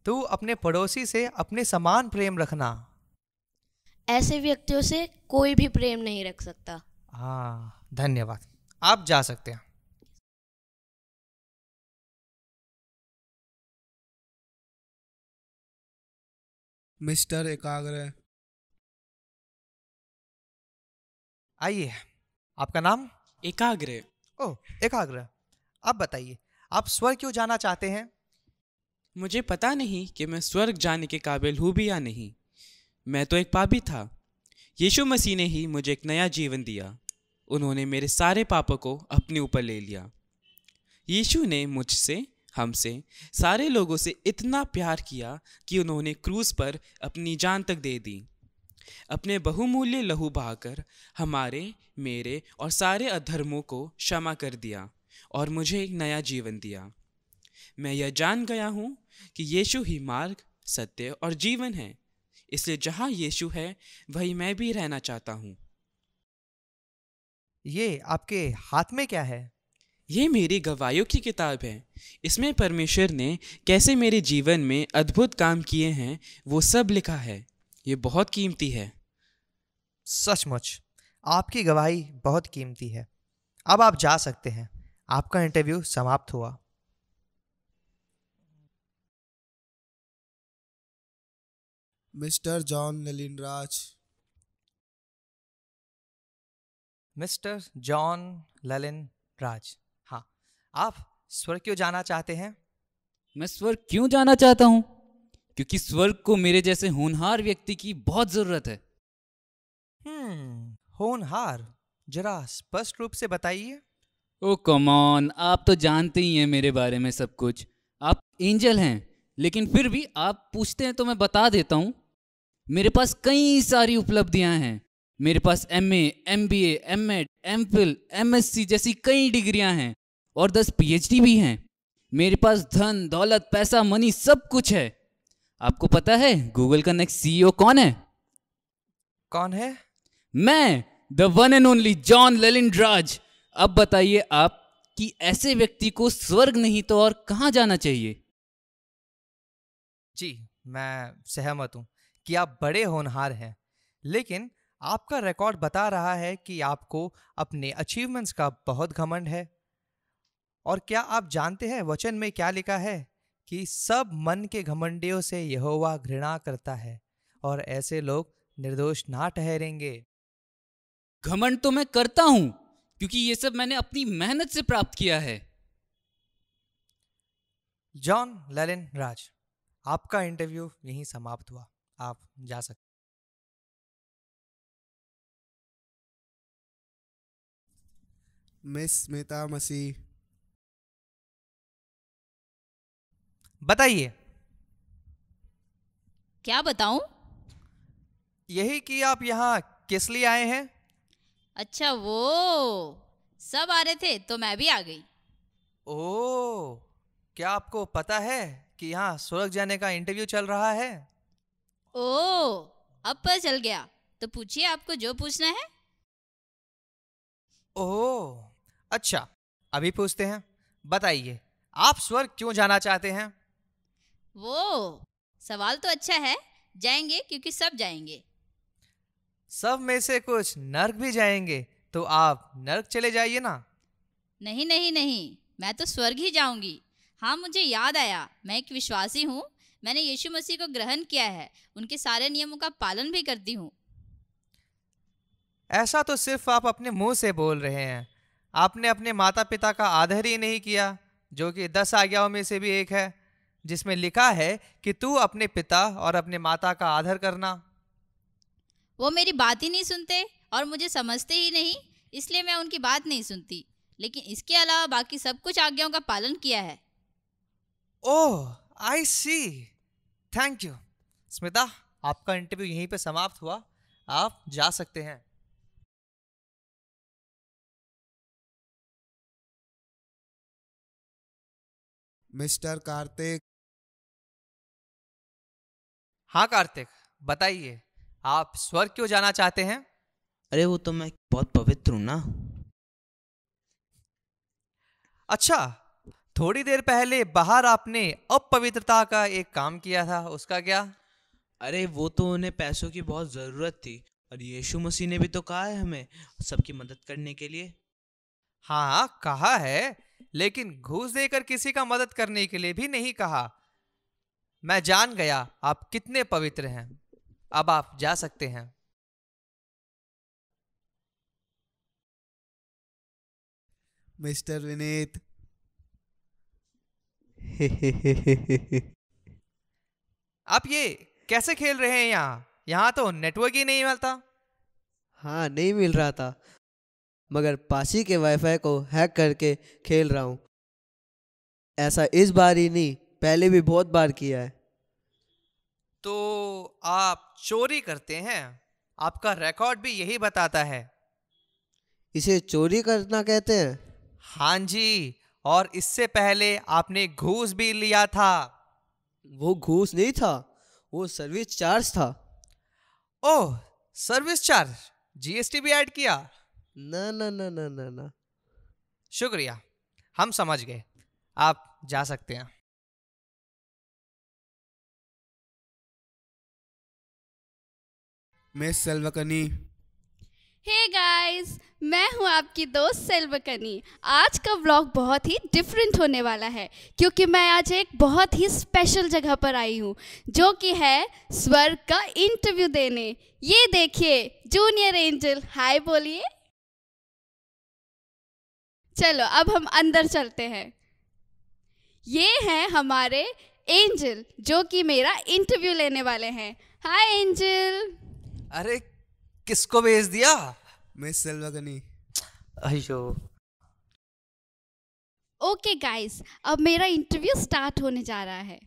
तू अपने पड़ोसी से अपने समान प्रेम रखना। ऐसे व्यक्तियों से कोई भी प्रेम नहीं रख सकता। हाँ, धन्यवाद। आप जा सकते हैं। मिस्टर एकाग्र। आइए, आपका नाम? एकाग्र। ओह, एकाग्र। अब बताइए, आप स्वर्ग क्यों जाना चाहते हैं? मुझे पता नहीं कि मैं स्वर्ग जाने के काबिल हूँ भी या नहीं। मैं तो एक पापी था। यीशु मसीह ने ही मुझे एक नया जीवन दिया। उन्होंने मेरे सारे पापों को अपने ऊपर ले लिया। यीशु ने मुझसे, हमसे, सारे लोगों से इतना प्यार किया कि उन्होंने क्रूस पर अपनी जान तक दे दी। अपने बहुमूल्य लहू बहाकर हमारे, मेरे और सारे अधर्मों को क्षमा कर दिया और मुझे एक नया जीवन दिया। मैं यह जान गया हूँ कि यीशु ही मार्ग, सत्य और जीवन है। इसलिए जहाँ यीशु है वहीं मैं भी रहना चाहता हूँ। ये आपके हाथ में क्या है? ये मेरी गवाहियों की किताब है। इसमें परमेश्वर ने कैसे मेरे जीवन में अद्भुत काम किए हैं वो सब लिखा है। ये बहुत कीमती है। सचमुच आपकी गवाही बहुत कीमती है। अब आप जा सकते हैं। आपका इंटरव्यू समाप्त हुआ। Mister John Lalinraj. Mister John Lalin Raj, हाँ, आप स्वर्ग क्यों जाना चाहते हैं? मैं स्वर्ग क्यों जाना चाहता हूँ? क्योंकि स्वर्ग को मेरे जैसे होनहार व्यक्ति की बहुत जरूरत है। होनहार, जरा स्पष्ट रूप से बताइए। ओ कम ऑन, आप तो जानते ही हैं मेरे बारे में सब कुछ। आप एंजल हैं, लेकिन फिर भी आप पूछते हैं तो मैं बता देता हूँ। मेरे पास कई सारी उपलब्धियां हैं। मेरे पास MA, MBA, M.Ed, M.Phil, MSc जैसी कई डिग्रियां हैं और 10 PhD भी हैं। मेरे पास धन दौलत पैसा मनी सब कुछ है। आपको पता है गूगल का नेक्स्ट CEO कौन है? कौन है? मैं, the one and only John Lelin Raj. अब बताइए आप कि ऐसे व्यक्ति को स्वर्ग नहीं तो और कहां जाना चाहिए? जी, मैं सहमत हूं कि आप बड़े होनहार हैं, लेकिन आपका रिकॉर्ड बता रहा है कि आपको अपने अचीवमेंट्स का बहुत घमंड है। और क्या आप जानते हैं वचन में क्या लिखा है कि सब मन के घमंडियों से यहोवा घृणा करता है और ऐसे लोग निर्दोष ना ठहरेंगे। घमंड तो मैं करता हूं, क्योंकि ये सब मैंने अपनी मेहनत से प्राप्त किया है। जॉन लेलिन राज, आपका इंटरव्यू यहीं समाप्त हुआ। आप जा सकते। मिस स्मिता मसीह, बताइए। क्या बताऊं? यही कि आप यहाँ किस लिए आए हैं? अच्छा, वो सब आ रहे थे तो मैं भी आ गई। ओह, क्या आपको पता है कि यहाँ स्वर्ग जाने का इंटरव्यू चल रहा है? ओह, अब पता चल गया। तो पूछिए आपको जो पूछना है। ओह, अच्छा, अभी पूछते हैं। बताइए, आप स्वर्ग क्यों जाना चाहते हैं? वो सवाल तो अच्छा है। जाएंगे क्योंकि सब जाएंगे। सब में से कुछ नर्क भी जाएंगे, तो आप नर्क चले जाइए ना। नहीं नहीं नहीं, मैं तो स्वर्ग ही जाऊंगी। हाँ, मुझे याद आया, मैं एक विश्वासी हूँ। मैंने यीशु मसीह को ग्रहण किया है, उनके सारे नियमों का पालन भी करती हूँ। ऐसा तो सिर्फ आप अपने मुंह से बोल रहे हैं। आपने अपने माता पिता का आदर ही नहीं किया, जो कि 10 आज्ञाओं में से भी एक है, जिसमें लिखा है कि तू अपने पिता और अपने माता का आदर करना। वो मेरी बात ही नहीं सुनते और मुझे समझते ही नहीं, इसलिए मैं उनकी बात नहीं सुनती। लेकिन इसके अलावा बाकी सब कुछ आज्ञाओं का पालन किया है। Oh, I see. Thank you. Smita, आपका इंटरव्यू यहीं पे समाप्त हुआ। आप जा सकते हैं। मिस्टर कार्तिक। हाँ कार्तिक, बताइए, आप स्वर्ग क्यों जाना चाहते हैं? अरे वो तो मैं बहुत पवित्र हूं ना। अच्छा, थोड़ी देर पहले बाहर आपने अपवित्रता का एक काम किया था, उसका क्या? अरे वो तो उन्हें पैसों की बहुत जरूरत थी और यीशु मसीह ने भी तो कहा है हमें सबकी मदद करने के लिए। हाँ, कहा है, लेकिन घूस देकर किसी का मदद करने के लिए भी नहीं कहा। मैं जान गया आप कितने पवित्र हैं। अब आप जा सकते हैं। मिस्टर विनीत। आप ये कैसे खेल रहे हैं? यहाँ तो नेटवर्क ही नहीं मिलता। हाँ, नहीं मिल रहा था, मगर पासी के वाईफाई को हैक करके खेल रहा हूँ। ऐसा इस बार ही नहीं, पहले भी बहुत बार किया है। तो आप चोरी करते हैं? आपका रिकॉर्ड भी यही बताता है। इसे चोरी करना कहते हैं? हाँ जी, और इससे पहले आपने घूस भी लिया था। वो घूस नहीं था, वो सर्विस चार्ज था। ओह, सर्विस चार्ज, GST भी ऐड किया? ना ना ना ना ना ना। शुक्रिया, हम समझ गए। आप जा सकते हैं। मिस सेल्वकनी। हे गाइस, मैं हूं आपकी दोस्त सेल्वकनी। आज का व्लॉग बहुत ही डिफरेंट होने वाला है, क्योंकि मैं आज एक बहुत ही स्पेशल जगह पर आई हूं, जो कि है स्वर्ग का इंटरव्यू देने। ये देखिए, जूनियर एंजल, हाय बोलिए। चलो अब हम अंदर चलते हैं। ये हैं हमारे एंजल, जो कि मेरा इंटरव्यू लेने वाले हैं। हाय एंजल। अरे किसको भेज दिया? मिस सेल्वकनी। अयो। ओके गाइस, अब मेरा इंटरव्यू स्टार्ट होने जा रहा है।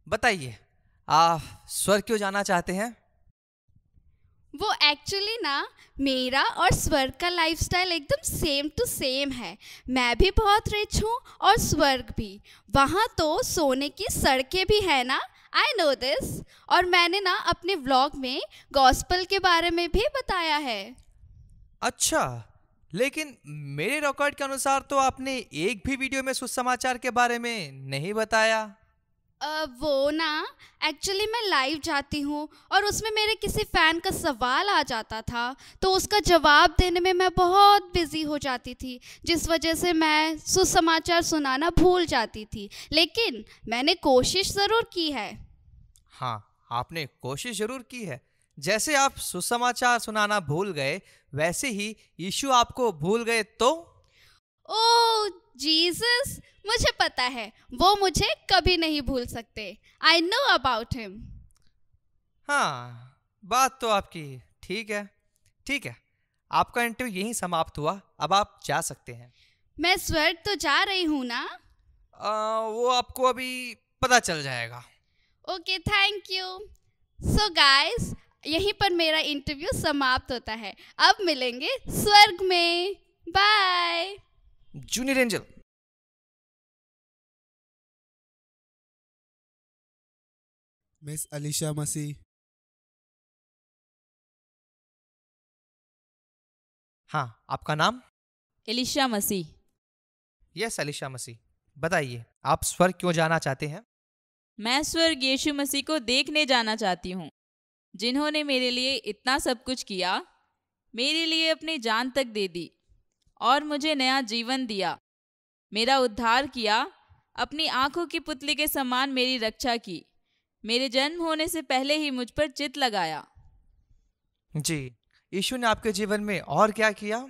बताइए, आप स्वर्ग क्यों जाना चाहते हैं? वो एक्चुअली ना मेरा और स्वर्ग का लाइफस्टाइल एकदम सेम टू सेम है। मैं भी बहुत रिच हूँ और स्वर्ग भी। वहाँ तो सोने की सड़कें भी है ना, आई नो दिस। और मैंने ना अपने व्लॉग में गॉस्पेल के बारे में भी बताया है। अच्छा, लेकिन मेरे रिकॉर्ड के अनुसार तो आपने एक भी वीडियो में सुसमाचार के बारे में नहीं बताया। वो ना एक्चुअली मैं लाइव जाती हूँ और उसमें मेरे किसी फ़ैन का सवाल आ जाता था, तो उसका जवाब देने में मैं बहुत बिज़ी हो जाती थी, जिस वजह से मैं सुसमाचार सुनाना भूल जाती थी। लेकिन मैंने कोशिश ज़रूर की है। हाँ, आपने कोशिश जरूर की है। जैसे आप सुसमाचार सुनाना भूल गए, वैसे ही यीशु आपको भूल गए तो? ओह जीसस, मुझे पता है वो मुझे कभी नहीं भूल सकते। I know about him. हाँ, बात तो आपकी ठीक है। ठीक है, आपका इंटरव्यू यहीं समाप्त हुआ, अब आप जा सकते हैं। मैं स्वर्ग तो जा रही हूँ ना? वो आपको अभी पता चल जाएगा। Okay, thank you. So guys, यहीं पर मेरा इंटरव्यू समाप्त होता है। अब मिलेंगे स्वर्ग में। Bye. Junior angel. Miss Alisha Masih. हाँ, आपका नाम? एलिशा मसीह। यस, अलीशा मसीह। बताइए, आप स्वर्ग क्यों जाना चाहते हैं? मैं स्वर्ग यीशु मसीह को देखने जाना चाहती हूँ, जिन्होंने मेरे लिए इतना सब कुछ किया, मेरे लिए अपनी जान तक दे दी और मुझे नया जीवन दिया, मेरा उद्धार किया, अपनी आंखों की पुतली के समान मेरी रक्षा की, मेरे जन्म होने से पहले ही मुझ पर चित्त लगाया। जी, यीशु ने आपके जीवन में और क्या किया?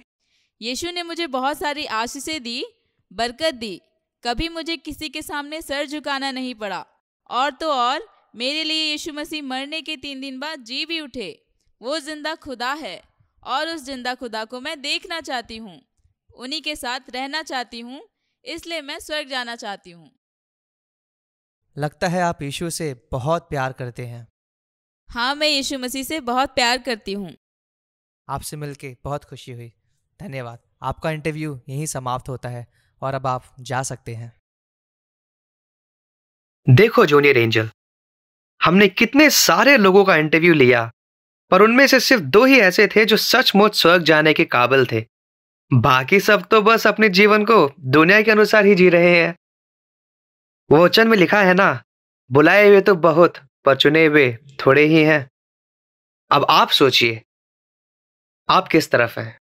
यीशु ने मुझे बहुत सारी आशीषें दी, बरकत दी। कभी मुझे किसी के सामने सर झुकाना नहीं पड़ा। और तो और मेरे लिए यीशु मसीह मरने के 3 दिन बाद जी भी उठे। वो जिंदा खुदा है और उस जिंदा खुदा को मैं देखना चाहती हूँ, उन्हीं के साथ रहना चाहती हूँ, इसलिए मैं स्वर्ग जाना चाहती हूँ। लगता है आप यीशु से बहुत प्यार करते हैं। हाँ, मैं यीशु मसीह से बहुत प्यार करती हूँ। आपसे मिलके बहुत खुशी हुई। धन्यवाद। आपका इंटरव्यू यहीं समाप्त होता है और अब आप जा सकते हैं। देखो जूनियर एंजल, हमने कितने सारे लोगों का इंटरव्यू लिया, पर उनमें से सिर्फ 2 ही ऐसे थे जो सचमुच स्वर्ग जाने के काबिल थे। बाकी सब तो बस अपने जीवन को दुनिया के अनुसार ही जी रहे हैं। वो वचन में लिखा है ना, बुलाए हुए तो बहुत, पर चुने हुए थोड़े ही हैं। अब आप सोचिए, आप किस तरफ हैं?